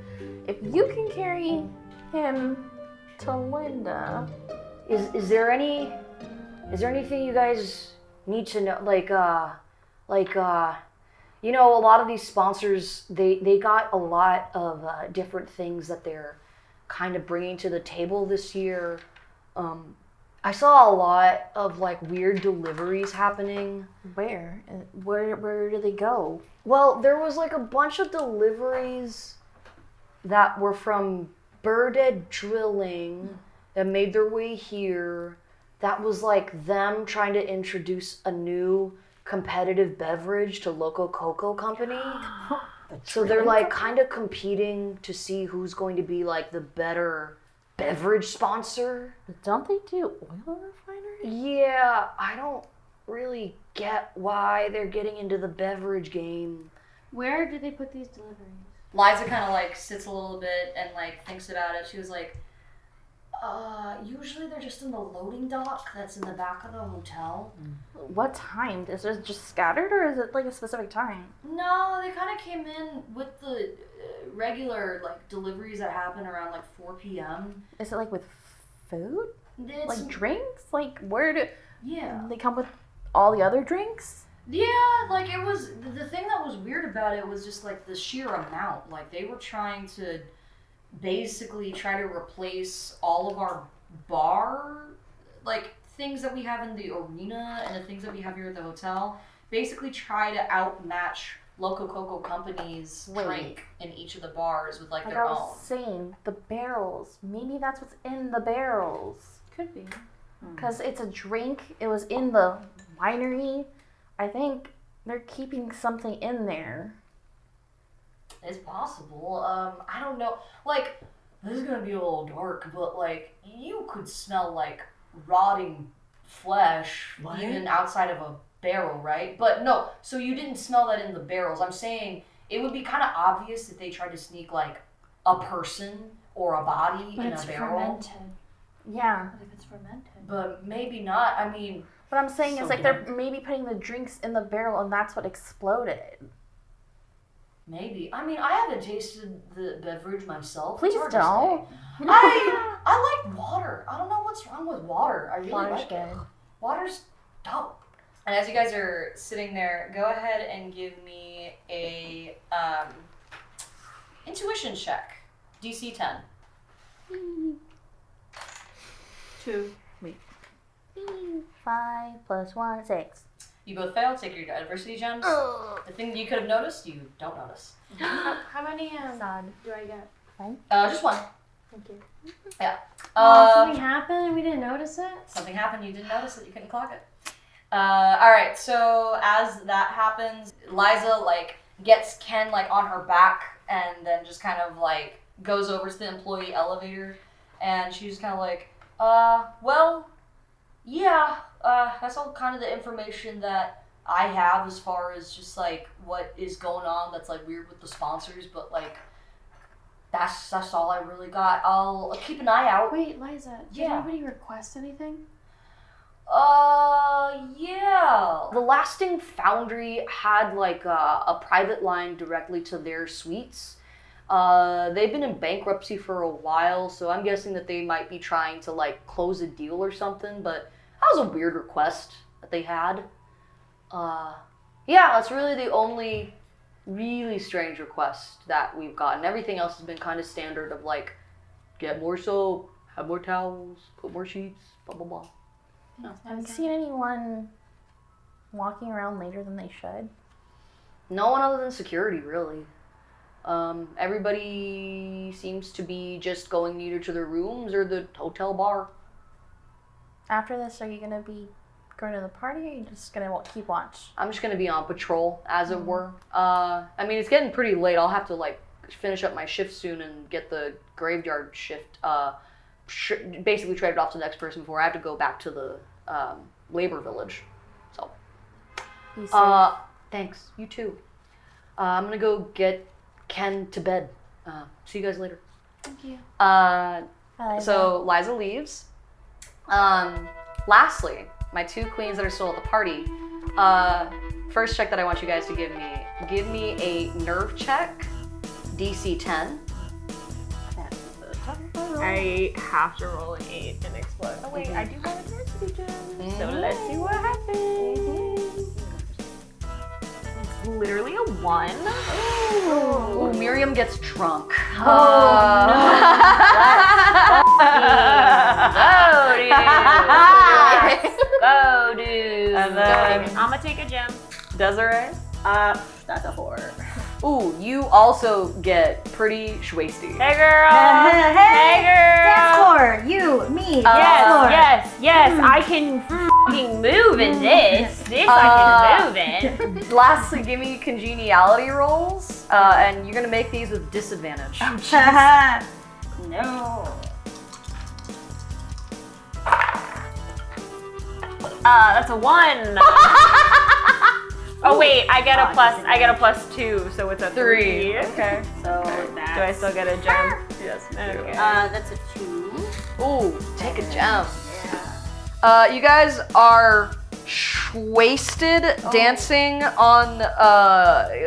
If you can carry him to Linda. Is there anything you guys need to know? You know, a lot of these sponsors, they got a lot of different things that they're kind of bringing to the table this year. I saw a lot of like weird deliveries happening. Where do they go? Well, there was like a bunch of deliveries that were from Birded Drilling that made their way here. That was like them trying to introduce a new competitive beverage to local cocoa company. So they're like kind of competing to see who's going to be like the better beverage sponsor. Don't they do oil refinery? Yeah, I don't really get why they're getting into the beverage game. Where did they put these deliveries? Liza kind of like sits a little bit and like thinks about it. She was like, usually they're just in the loading dock that's in the back of the hotel. What time? Is it just scattered or is it like a specific time? No, they kind of came in with the regular like deliveries that happen around like 4 p.m. Is it like with food? It's, Like drinks? Like where do yeah. they come with all the other drinks? Yeah, like it was, the thing that was weird about it was just like the sheer amount. Like they were trying to basically try to replace all of our bar like things that we have in the arena and the things that we have here at the hotel basically try to outmatch local cocoa companies' drink in each of the bars with like Like their I own. was saying, the barrels. Maybe that's what's in the barrels. Could be. Because it's a drink. It was in the winery. I think they're keeping something in there. It's possible. I don't know. Like, this is gonna be a little dark, but like, you could smell like rotting flesh even outside of a barrel, right? But no, so you didn't smell that in the barrels. I'm saying it would be kind of obvious if they tried to sneak like a person or a body But in it's a barrel. fermented. Yeah. What if it's fermented? But maybe not. I mean, What I'm saying So is like dark. they're maybe putting the drinks in the barrel and that's what exploded. maybe. I mean, I haven't tasted the beverage myself. Please It's hard to don't. say. I like water. I don't know what's wrong with water. I really Water's like it. good. Water's dope. And as you guys are sitting there, go ahead and give me a intuition check. DC 10. 2. 5 + 1 = 6. You both fail. Take your adversity gems. The thing you could have noticed, you don't notice. How many Sad. do I get? Just one. Thank you. Yeah. Something happened and we didn't notice it? Something happened. You didn't notice it. You couldn't clock it. All right. So as that happens, Liza like gets Ken like on her back and then just kind of like goes over to the employee elevator, and she's kind of like, well, yeah, that's all kind of the information that I have as far as just like what is going on that's like weird with the sponsors, but like that's all I really got. I'll keep an eye out. Wait, Liza, did Yeah. anybody request anything? Yeah. The Lasting Foundry had like a private line directly to their suites. They've been in bankruptcy for a while, so I'm guessing that they might be trying to like close a deal or something, but that was a weird request that they had. Yeah, that's really the only really strange request that we've gotten. Everything else has been kind of standard of like, get more soap, have more towels, put more sheets, blah, blah, blah. Have you seen anyone walking around later than they should? No one other than security, really. Everybody seems to be just going either to their rooms or the hotel bar. After this, are you going to be going to the party or are you just going to keep watch? I'm just gonna be on patrol, as it were. I mean, it's getting pretty late. I'll have to like finish up my shift soon and get the graveyard shift basically traded off to the next person before I have to go back to the labor village. So, Be safe. thanks. You too. I'm gonna go get Ken to bed. See you guys later. Thank you. So Liza leaves. Lastly, my two queens that are still at the party. First check that I want you guys to give me a nerve check, DC 10. I have to roll an 8 and explode. Oh wait, I do have adversity gems. So let's see what happens. It's literally a 1. Ooh, Miriam gets drunk. Go, dude. And then I'm gonna take a gem. Desiree. That's a 4. Ooh, you also get pretty schwasty. Hey girl. Hey girl. Dance floor, you, me, Yes. I can fucking move in this. I can move in. Lastly, give me congeniality rolls, and you're gonna make these with disadvantage. No. That's a 1. Oh wait, I get a plus 2, so it's a 3. Okay. So Do I still get a gem? Yes. Okay. that's a 2. Ooh, take a gem. Yeah. You guys are wasted dancing on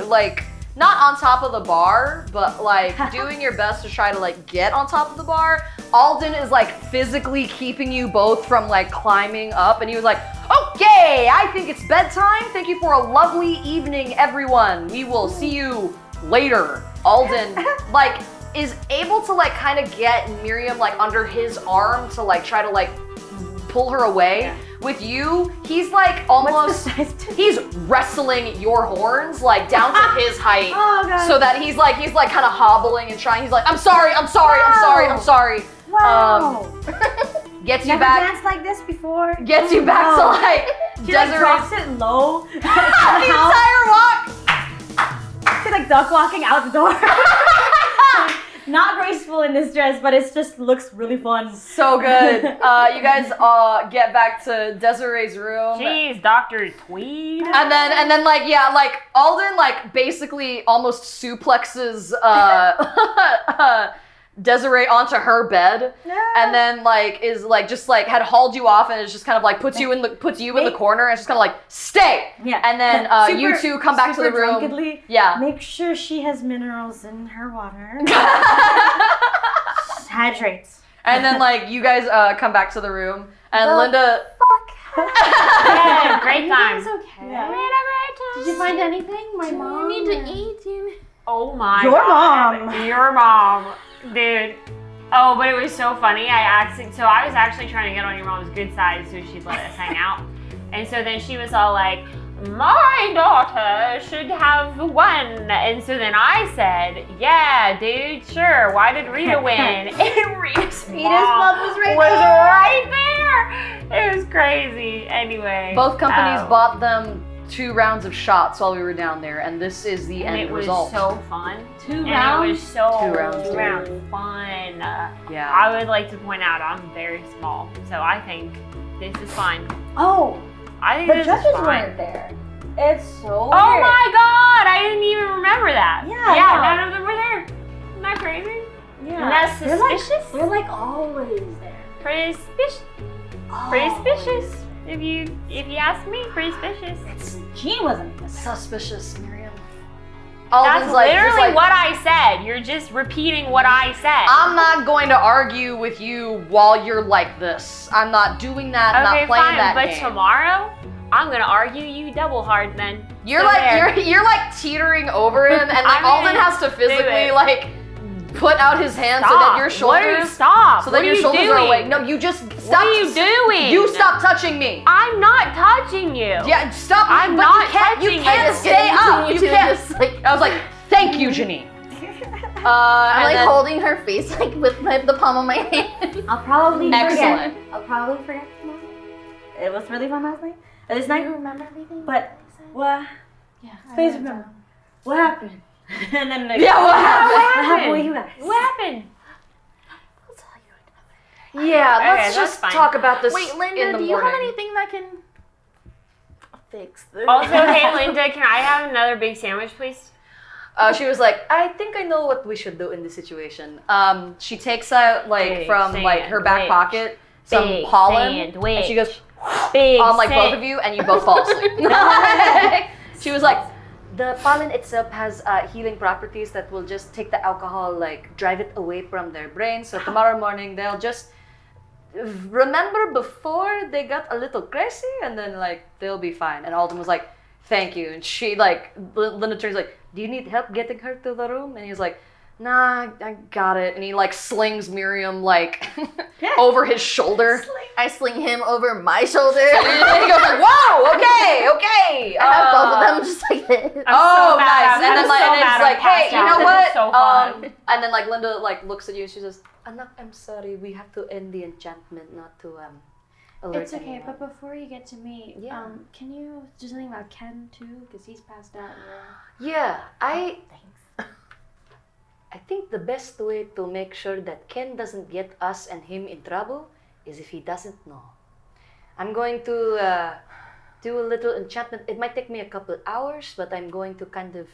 like not on top of the bar, but like doing your best to try to like get on top of the bar. Alden is like physically keeping you both from like climbing up, and he was like, okay, I think it's bedtime. Thank you for a lovely evening, everyone. We will see you later. Alden like is able to like kind of get Miriam like under his arm to like try to like pull her away. With you, he's like almost, he's wrestling your horns like down to his height. Oh, God. So that he's like kind of hobbling and trying. He's like, I'm sorry. Wow. Gets you Never back. danced like this before. Gets you back to like She like drops Desiree's it low. the entire walk. She's like duck walking out the door. Not graceful in this dress, but it just looks really fun. So good. You guys get back to Desiree's room. Jeez, Dr. Tweed. And then like Alden like basically almost suplexes Desiree onto her bed, and then like is like just like had hauled you off and is just kind of like puts you in the corner and just kind of like stay. Yeah. And then you two come back to the room. Drunkenly, Yeah. Make sure she has minerals in her water. Hydrates. And then like you guys come back to the room and Linda. Yeah, great time. It's okay. Yeah. Did you find anything? My mom. need to eat. Oh my Your God. mom. Your mom. Dude. Oh, but it was so funny. I was actually trying to get on your mom's good side so she'd let us hang out. And so then she was all like, my daughter should have won. And so then I said, yeah, dude, sure. Why did Rita win? And Rita's mom was right right there. It was crazy. Anyway. Both companies bought them 2 rounds of shots while we were down there, and this is the and end it was result. so fun. 2 And rounds? it was so 2 rounds. fun. Yeah. I would like to point out I'm very small, so I think this is fine. Oh, I think the this judges is fine. weren't there. It's so Oh weird. my God! I didn't even remember that. Yeah, Yeah, no. none of them were there. Isn't that crazy? Yeah. Isn't that suspicious? They're like always there. Pretty suspicious. Pretty suspicious. If you ask me, pretty suspicious. Jean wasn't. Suspicious, Miriam. That's Alden's like, just literally like, what I said. You're just repeating what I said. I'm not going to argue with you while you're like this. I'm not doing that. I'm Okay, not playing fine, that but game. tomorrow I'm gonna argue you double hard then. You're So like there. you're like teetering over him, and like I'm Alden gonna has to physically it. like put out his hand so that your What are you, shoulders stop. so What that your are you shoulders doing? are away. No, you just stop. What are you doing? You stop touching me. I'm not touching you. Yeah, stop. I'm but not you can't. You touching can't you. stay up. You can't. Just, like, I was like, thank you, Janine. I'm and like then- holding her face like with the palm of my hand. I'll probably Excellent. forget. I'll probably forget tomorrow. It was really fun last night. This night. remember everything? But what? Yeah. Please remember. What happened? And then like, Yeah, what happened? What happened with you guys? What happened? I'll tell you. Yeah, Okay, let's that's just fine. talk about this Wait, in Linda, the do you morning. have anything that can fix this? Also, hey Linda, can I have another big sandwich, please? She was like, I think I know what we should do in this situation. She takes out like Big from like her back sandwich. pocket some Big pollen, sandwich. and she goes Big on like both sand- of you, and you both fall asleep. She was like, the pollen itself has healing properties that will just take the alcohol, like drive it away from their brain. So tomorrow morning they'll just remember before they got a little crazy, and then like they'll be fine. And Alden was like, thank you. And she like Linda turns like, do you need help getting her to the room? And he's like, nah, I got it. And he like slings Miriam like over his shoulder. I sling him over my shoulder. And he goes like, whoa, okay. I have both of them just like this. Oh, so mad. nice. I'm And then so like, and mad it's I'm like, hey, passed you know out. what? This is so fun. And then like Linda like looks at you and she says, Anak, I'm sorry. We have to end the enchantment, not to alert It's okay, anyone." but before you get to me, Yeah. can you do something about Ken too? Because he's passed out. Yeah, I think the best way to make sure that Ken doesn't get us and him in trouble is if he doesn't know. I'm going to do a little enchantment. It might take me a couple hours, but I'm going to kind of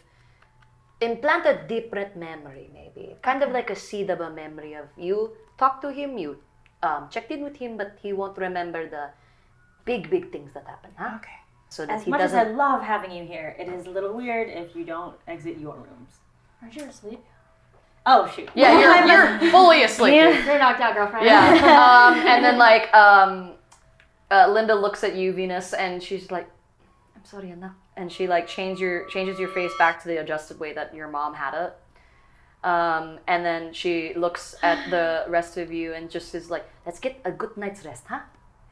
implant a different memory, maybe. Kind of like a seed of a memory of you talked to him, you checked in with him, but he won't remember the big things that happened, huh? Okay. So that As he much as I doesn't... love having you here, it is a little weird if you don't exit your rooms. Aren't you asleep? Oh shoot. Yeah, you're fully asleep. Yeah. You're knocked out, girlfriend. Yeah. And then like Linda looks at you, Venus, and she's like, I'm sorry, Anna. And she like changes your face back to the adjusted way that your mom had it. And then she looks at the rest of you and just is like, let's get a good night's rest, huh?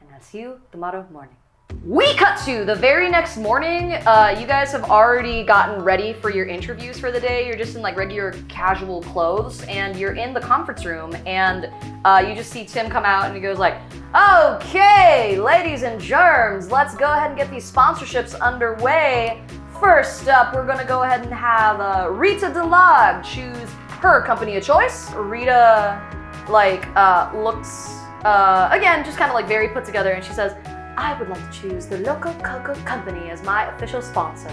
And I'll see you tomorrow morning. We cut to the very next morning. You guys have already gotten ready for your interviews for the day. You're just in like regular casual clothes and you're in the conference room and you just see Tim come out and he goes like, okay, ladies and germs, let's go ahead and get these sponsorships underway. First up, we're gonna go ahead and have Rita DeLog choose her company of choice. Rita looks, again, just kind of like very put together and she says, I would like to choose the Loco Coco Company as my official sponsor.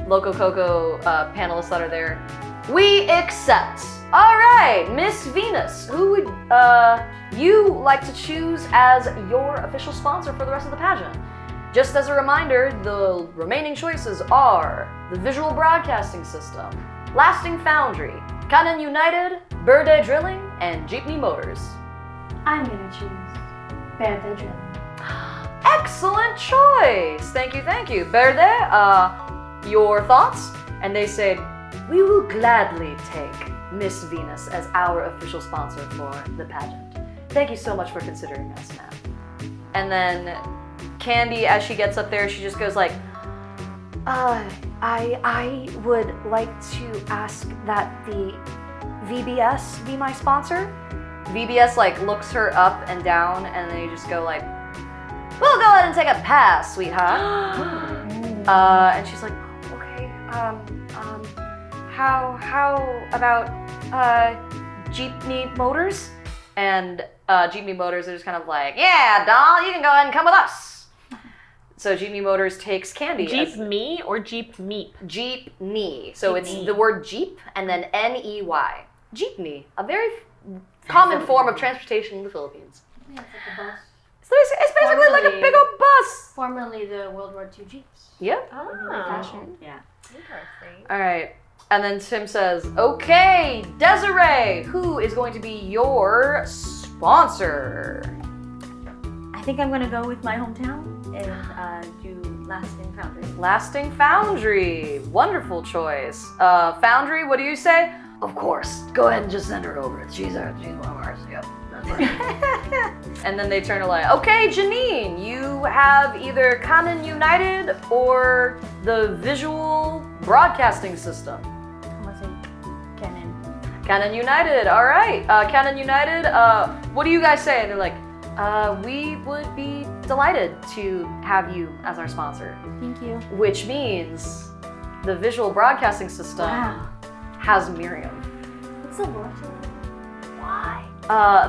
Loco Coco panelists that are there, we accept. All right, Miss Venus, who would you like to choose as your official sponsor for the rest of the pageant? Just as a reminder, the remaining choices are the Visual Broadcasting System, Lasting Foundry, Canon United, Bird Drilling, and Jeepney Motors. I'm gonna choose Bird Drilling. Excellent choice! Thank you. Birde, your thoughts? And they say, we will gladly take Miss Venus as our official sponsor for the pageant. Thank you so much for considering us, ma'am. And then Candy, as she gets up there, she just goes like, I would like to ask that the VBS be my sponsor. VBS like looks her up and down and they just go like, we'll go ahead and take a pass, sweetheart. And she's like, okay, how about Jeepney Motors? And Jeepney Motors are just kind of like, yeah, doll, you can go ahead and come with us. So Jeepney Motors takes Candy. Jeep me or Jeep meep? Jeepney. So it's Jeepney. the word Jeep and then Ney. Jeepney, a very common form of transportation in the Philippines. Yeah, it's like a bus. So it's basically like a big old bus. Formerly the World War II Jeeps. Yep. Fashion. Yeah. Interesting. All right. And then Tim says, okay, Desiree, who is going to be your sponsor? I think I'm gonna go with my hometown and do Lasting Foundry. Lasting Foundry. Wonderful choice. Foundry, what do you say? Of course. Go ahead and just send her over. She's one of ours. Yep. And then they turn to like, okay, Janine, you have either Canon United or the Visual Broadcasting System. I'm gonna say Canon. Canon United, all right. Canon United, what do you guys say? And they're like, we would be delighted to have you as our sponsor. Thank you. Which means the Visual Broadcasting System has Miriam. What's the word?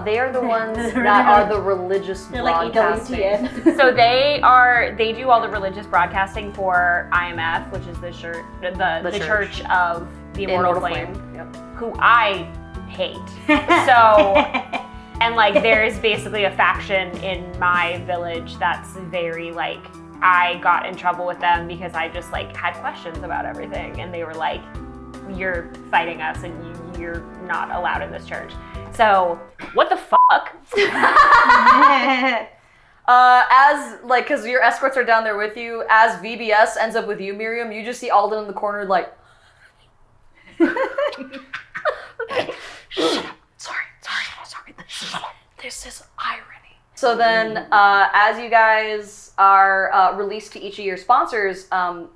They are the ones that are the religious They're like broadcasting. EWTN. So they do all the religious broadcasting for IMF, which is the church of the Immortal Flame, Yep. who I hate. So, and like there's basically a faction in my village that's very like, I got in trouble with them because I just like had questions about everything and they were like, you're fighting us and you're not allowed in this church. So, what the fuck? As like, because your escorts are down there with you, as VBS ends up with you, Miriam, you just see Alden in the corner like, sorry. This is irony. So then, as you guys are released to each of your sponsors,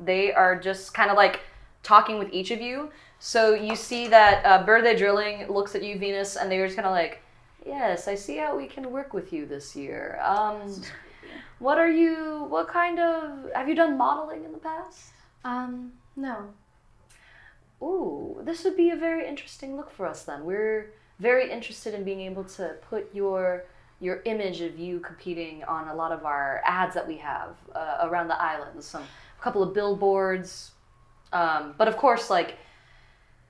they are just kind of like talking with each of you. So you see that Birthday Drilling looks at you, Venus, and they're just kind of like, yes, I see how we can work with you this year. Have you done modeling in the past? No. Ooh, this would be a very interesting look for us then. We're very interested in being able to put your image of you competing on a lot of our ads that we have around the islands. A couple of billboards. But of course, like,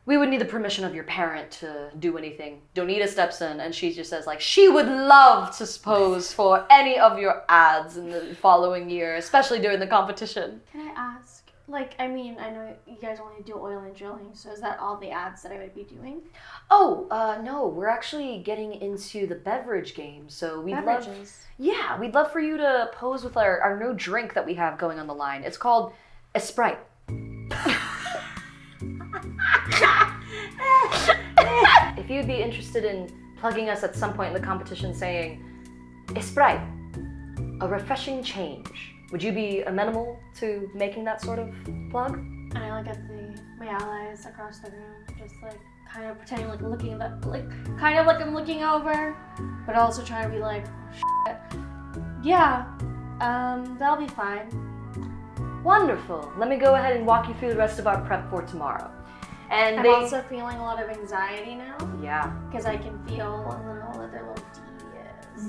we would need the permission of your parent to do anything. Donita steps in and she just says like, she would love to pose for any of your ads in the following year, especially during the competition. Can I ask? Like, I mean, I know you guys only do oil and drilling, so is that all the ads that I would be doing? Oh, no, we're actually getting into the beverage game, so we'd love for you to pose with our new drink that we have going on the line. It's called ESPRITE. If you'd be interested in plugging us at some point in the competition saying, ESPRITE, a refreshing change. Would you be amenable to making that sort of plug? And I look at my allies across the room, just like kind of pretending like looking at that, like kind of like I'm looking over, but also trying to be like, oh, shit. Yeah, that'll be fine. Wonderful. Let me go ahead and walk you through the rest of our prep for tomorrow. And I'm also feeling a lot of anxiety now. Yeah. Because I can feel a little that their little D is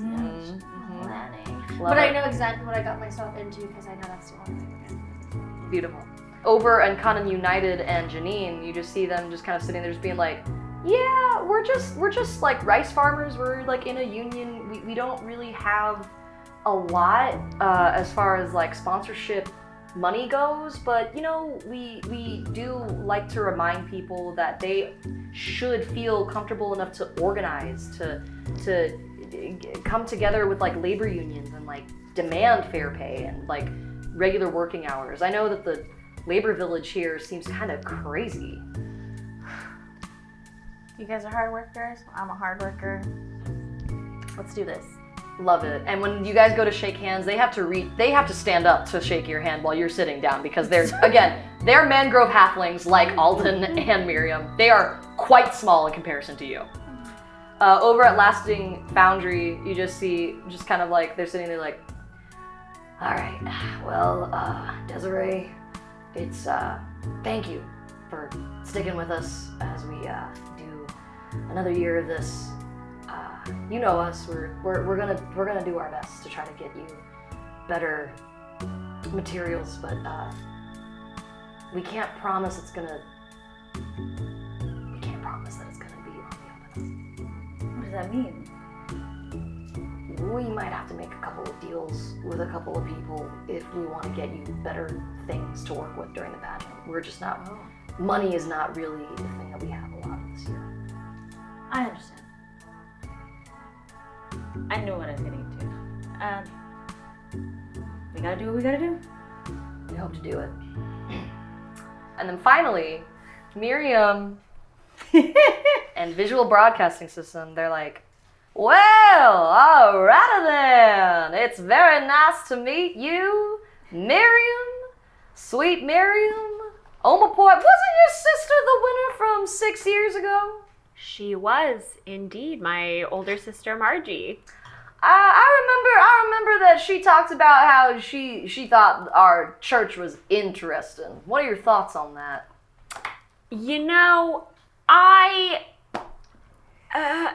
planning. Love But it. I know exactly what I got myself into because I know that's the only thing we're gonna do. Beautiful. Over and kind of United and Janine, you just see them just kind of sitting there just being like, yeah, we're just like rice farmers. We're like in a union. We don't really have a lot as far as like sponsorship money goes, but you know, we do like to remind people that they should feel comfortable enough to organize, to come together with like labor unions and like demand fair pay and like regular working hours. I know that the labor village here seems kind of crazy. You guys are hard workers. I'm a hard worker. Let's do this. Love it. And when you guys go to shake hands, they have to stand up to shake your hand while you're sitting down because they're mangrove halflings like Alden and Miriam. They are quite small in comparison to you. Over at Lasting Foundry, you just see, just kind of like, they're sitting there like, all right, well, Desiree, it's, thank you for sticking with us as we do another year of this. You know us, we're gonna do our best to try to get you better materials, but we can't promise that it's gonna be on the open. What does that mean? We might have to make a couple of deals with a couple of people if we want to get you better things to work with during the pageant. We're just not, money is not really the thing that we have a lot of this year. I understand. I know what I'm getting into. We gotta do what we gotta do. We hope to do it. And then finally, Miriam and Visual Broadcasting System, they're like, well, alrighty then. It's very nice to meet you, Miriam, sweet Miriam. Omaport, wasn't your sister the winner from 6 years ago? She was indeed my older sister Margie. I remember that she talked about how she thought our church was interesting. What are your thoughts on that? You know,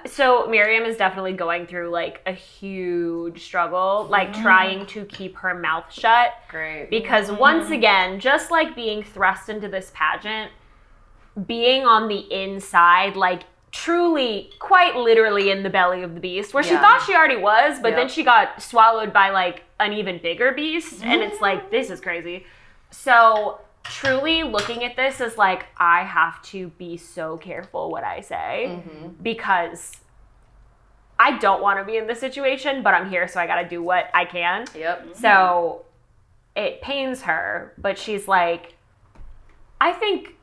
so Miriam is definitely going through like a huge struggle, like trying to keep her mouth shut. Great. Because once again, just like being thrust into this pageant, being on the inside, like truly, quite literally in the belly of the beast, where she thought she already was, but then she got swallowed by like an even bigger beast, and it's like, this is crazy. So truly looking at this as like, I have to be so careful what I say, because I don't want to be in this situation, but I'm here, so I gotta do what I can. Yep. So it pains her, but she's like, I think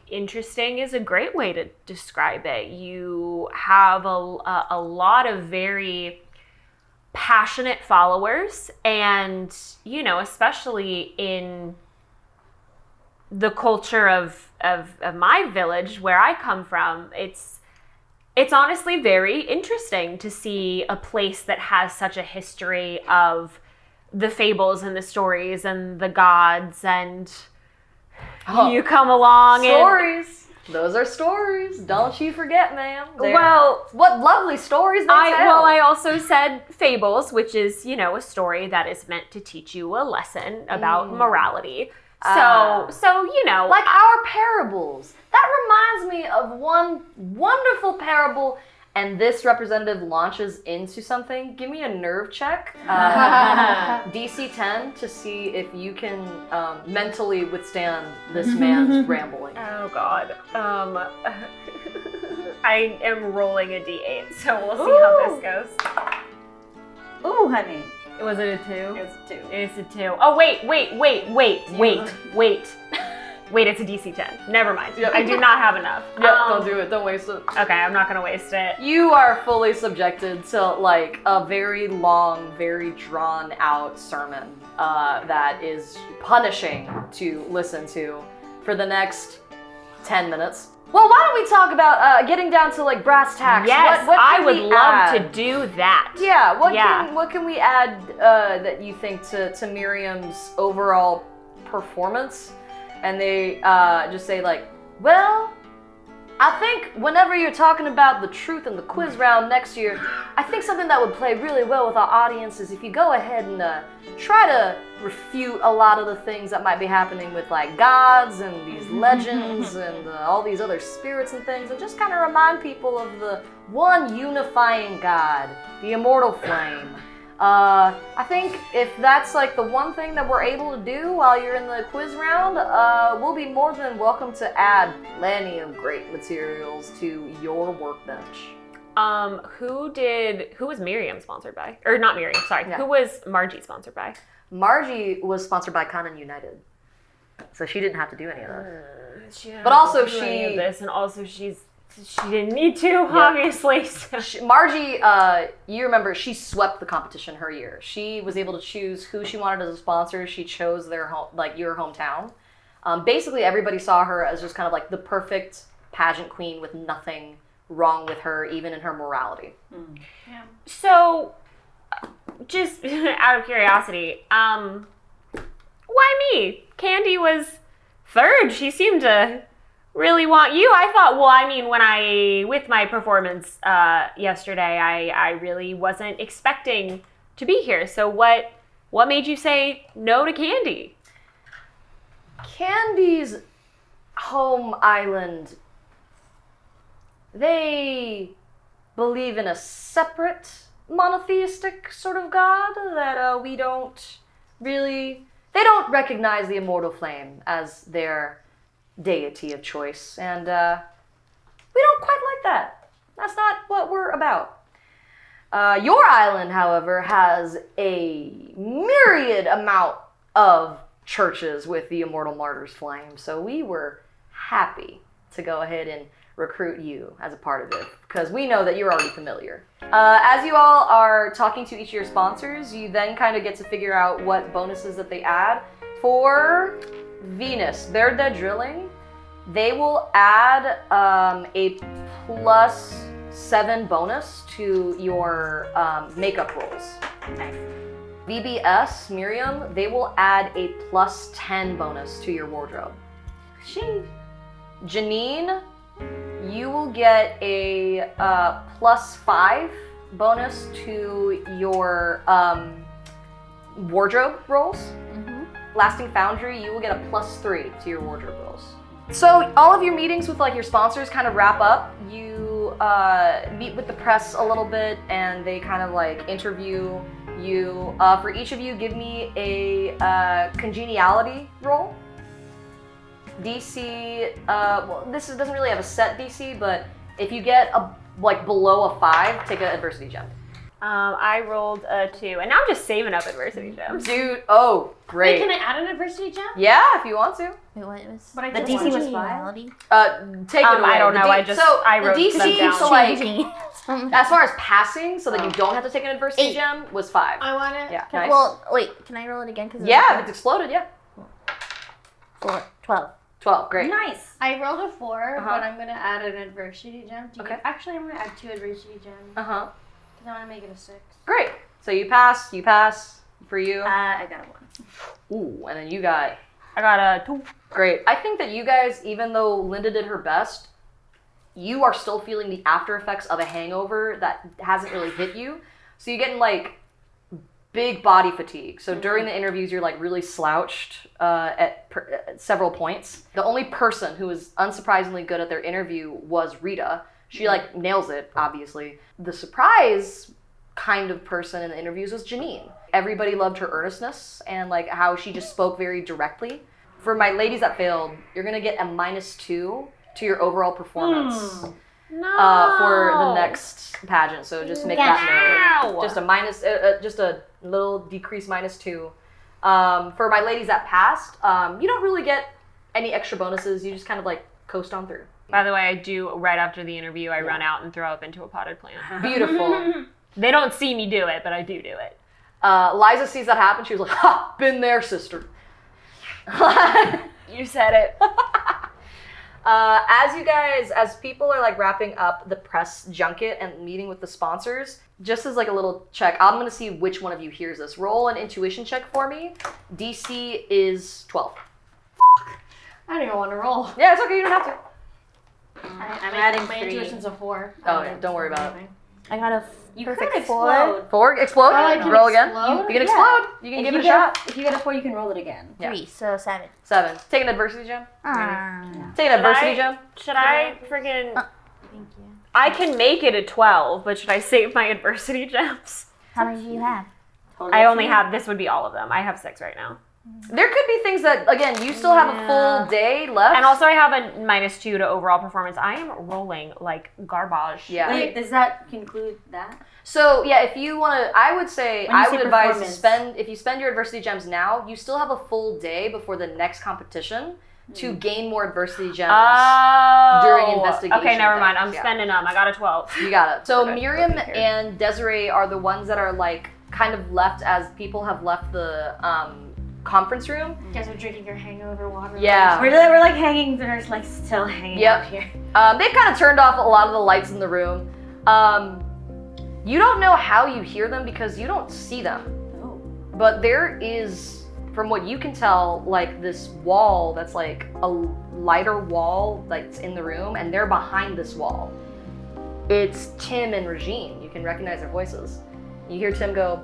interesting is a great way to describe it. You have a lot of very passionate followers, and, you know, especially in the culture of my village where I come from, it's honestly very interesting to see a place that has such a history of the fables and the stories and the gods, and you come along stories. Those are stories. Don't you forget, ma'am. Well, what lovely stories they tell. I also said fables, which is, you know, a story that is meant to teach you a lesson about morality. So, you know. Like our parables. That reminds me of one wonderful parable, and this representative launches into something. Give me a nerve check. DC 10 to see if you can mentally withstand this man's rambling. Oh, God. I am rolling a D8, so we'll see how this goes. Ooh, honey. Was it a 2? It's 2. It's a 2. Oh, wait. Wait, it's a DC 10. Never mind. Yep. I do not have enough. Don't do it. Don't waste it. Okay, I'm not gonna waste it. You are fully subjected to like a very long, very drawn out sermon that is punishing to listen to for the next 10 minutes. Well, why don't we talk about getting down to like brass tacks? Yes, what I can would we love add? to do that. Yeah, Yeah. what can we add that you think to Miriam's overall performance? And they just say like, well, I think whenever you're talking about the truth in the quiz round next year, I think something that would play really well with our audience is if you go ahead and try to refute a lot of the things that might be happening with like gods and these legends and all these other spirits and things, and just kind of remind people of the one unifying God, the immortal flame. I think if that's like the one thing that we're able to do while you're in the quiz round, we'll be more than welcome to add plenty of great materials to your workbench. Who was Miriam sponsored by? Or not Miriam, sorry. Yeah. Who was Margie sponsored by? Margie was sponsored by Conan United, so she didn't have to do any of that. But also any she- of this, and also she didn't need to, obviously. So. Margie, you remember, she swept the competition her year. She was able to choose who she wanted as a sponsor. She chose their home, like your hometown. Basically, everybody saw her as just kind of like the perfect pageant queen with nothing wrong with her, even in her morality. Yeah. So, just out of curiosity, why me? Candy was third. She seemed to really want you. I thought, with my performance yesterday, I really wasn't expecting to be here. So what made you say no to Candy? Candy's home island, they believe in a separate monotheistic sort of god that we don't really... They don't recognize the immortal flame as their deity of choice, and we don't quite like that. That's not what we're about. Your island, however, has a myriad amount of churches with the Immortal Martyr's flame, so we were happy to go ahead and recruit you as a part of it, because we know that you're already familiar. As you all are talking to each of your sponsors, you then kind of get to figure out what bonuses that they add. For Venus, their dead drilling, they will add a +7 bonus to your makeup rolls. Nice. VBS, Miriam, they will add a +10 bonus to your wardrobe. Janine, you will get a +5 bonus to your wardrobe rolls. Lasting Foundry, you will get a +3 to your wardrobe rolls. So all of your meetings with like your sponsors kind of wrap up. You meet with the press a little bit, and they kind of like interview you. For each of you, give me a congeniality roll. DC, well, this doesn't really have a set DC, but if you get below a 5, take an adversity gem. I rolled a 2, and now I'm just saving up adversity gems. Dude, oh, great. Wait, can I add an adversity gem? Yeah, if you want to. Wait, what was But I The just DC want was to. 5. Take it away. I don't know, So I the wrote DC, them down. so like, as far as passing, so that you don't have to take an adversity 8. gem, was 5. I want it. Yeah, nice. Well, wait, can I roll it again? Cause Yeah, if it's exploded, yeah. 12. 12, great. Nice. I rolled a 4, Uh-huh. but I'm gonna add an adversity gem. Okay. Actually, I'm gonna add 2 adversity gems Uh-huh. because I want to make it a 6. Great. So you pass for you. I got a 1. Ooh, and then you got, I got a 2. great. I think that you guys, even though Linda did her best, you are still feeling the after effects of a hangover that hasn't really hit you. So you're getting like big body fatigue. So during the interviews, you're like really slouched at several points. The only person who was unsurprisingly good at their interview was Rita. She like nails it, obviously. The surprise kind of person in the interviews was Janine. Everybody loved her earnestness and like how she just spoke very directly. For my ladies that failed, you're gonna get a -2 to your overall performance. No. For the next pageant, so just make that note. Just a minus, just a little decrease -2. For my ladies that passed, you don't really get Any extra bonuses, you just kind of like coast on through. By the way, I do, right after the interview, I run out and throw up into a potted plant. Beautiful. They don't see me do it, but I do it. Liza sees that happen. She was like, ha, been there, sister. You said it. As people are like wrapping up the press junket and meeting with the sponsors, just as like a little check, I'm gonna see which one of you hears this. Roll an intuition check for me. DC is 12. I don't even want to roll. Yeah, it's okay, you don't have to. I'm adding my 3. intuition's a 4. Oh yeah, don't worry about it. I got a You perfect could 4. explode. 4, explode. Oh, I can Roll again. explode? You can explode. You can give it a shot. If you get a 4, you can roll it again. Yeah. 3, so 7. 7. Take an adversity gem. Yeah. Take an adversity gem. Should I friggin'... Thank you. I can make it a 12, but should I save my adversity gems? How many do you have? Totally I up to only you. have, this would be all of them. I have 6 right now. There could be things that, again, you still have a full day left. And also I have a -2 to overall performance. I am rolling like garbage. Yeah. Wait, does that conclude that? So yeah, if you want to, I would say, When you I say would advise performance. if you spend your adversity gems now, you still have a full day before the next competition to gain more adversity gems. During investigation Okay, never mind. things, I'm yeah. spending them. I got a 12. You got it. So Okay, Miriam okay. and Desiree are the ones that are like kind of left as people have left the conference room. You guys are drinking your hangover water. Yeah. We're like hanging, they're like still hanging Yep. out here. They've kind of turned off a lot of the lights in the room. You don't know how you hear them because you don't see them. Oh. But there is, from what you can tell, like this wall that's like a lighter wall that's in the room, and they're behind this wall. It's Tim and Regine. You can recognize their voices. You hear Tim go,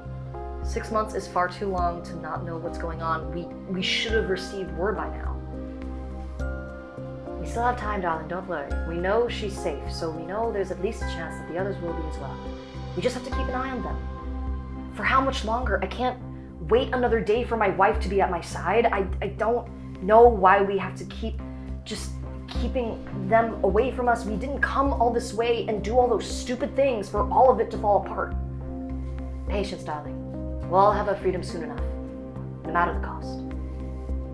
6 months is far too long to not know what's going on. We should have received word by now. We still have time, darling, don't worry. We know she's safe, so we know there's at least a chance that the others will be as well. We just have to keep an eye on them. For how much longer? I can't wait another day for my wife to be at my side. I don't know why we have to keep just keeping them away from us. We didn't come all this way and do all those stupid things for all of it to fall apart. Patience, darling. We'll all have our freedom soon enough, no matter the cost.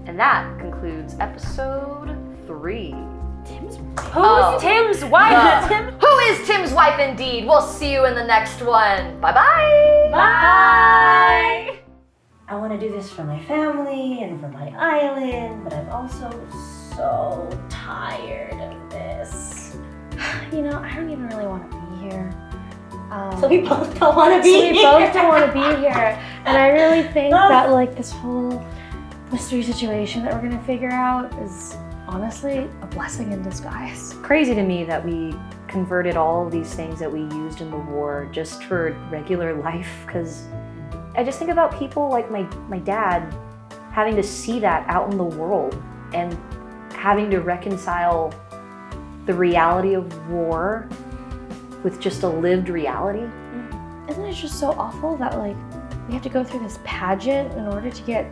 And that concludes episode 3. Tim's Oh. Tim's wife? Who is Tim's wife indeed? We'll see you in the next one. Bye-bye. Bye! I want to do this for my family and for my island, but I'm also so tired of this. You know, I don't even really want to be here. So we both don't want to be So we both don't want to be here. And I really think that like this whole mystery situation that we're gonna figure out is honestly a blessing in disguise. Crazy to me that we converted all of these things that we used in the war just for regular life, because I just think about people like my dad having to see that out in the world and having to reconcile the reality of war with just a lived reality. Isn't it just so awful that like we have to go through this pageant in order to get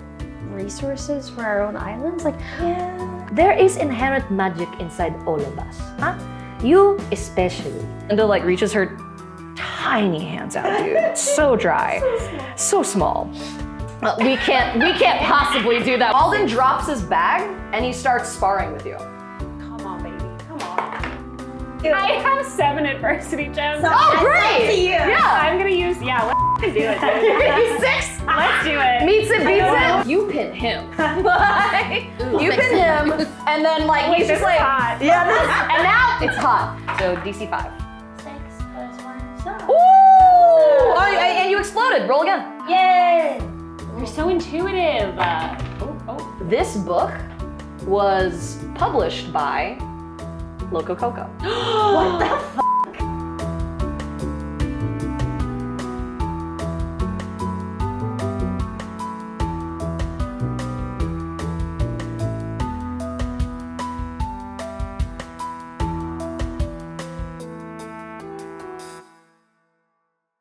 resources for our own islands? Like, Yeah. There is inherent magic inside all of us, huh? You especially. Linda like reaches her tiny hands out, dude. It's so dry, so small. We can't possibly do that. Alden drops his bag and he starts sparring with you. Come on, baby. Come on. I have 7 adversity gems. Oh, great! Yeah. I'm gonna use, let's do it, dude. You're gonna use 6? Let's do it. Meets it, beats it. You pin him. You pin him, and then like he's This just is like, hot. yeah, and now it's hot. So DC 5. 6 + 1 Ooh! Oh, and you exploded. Roll again. Yay! You're so intuitive. This book was published by Loco Coco. What the fuck?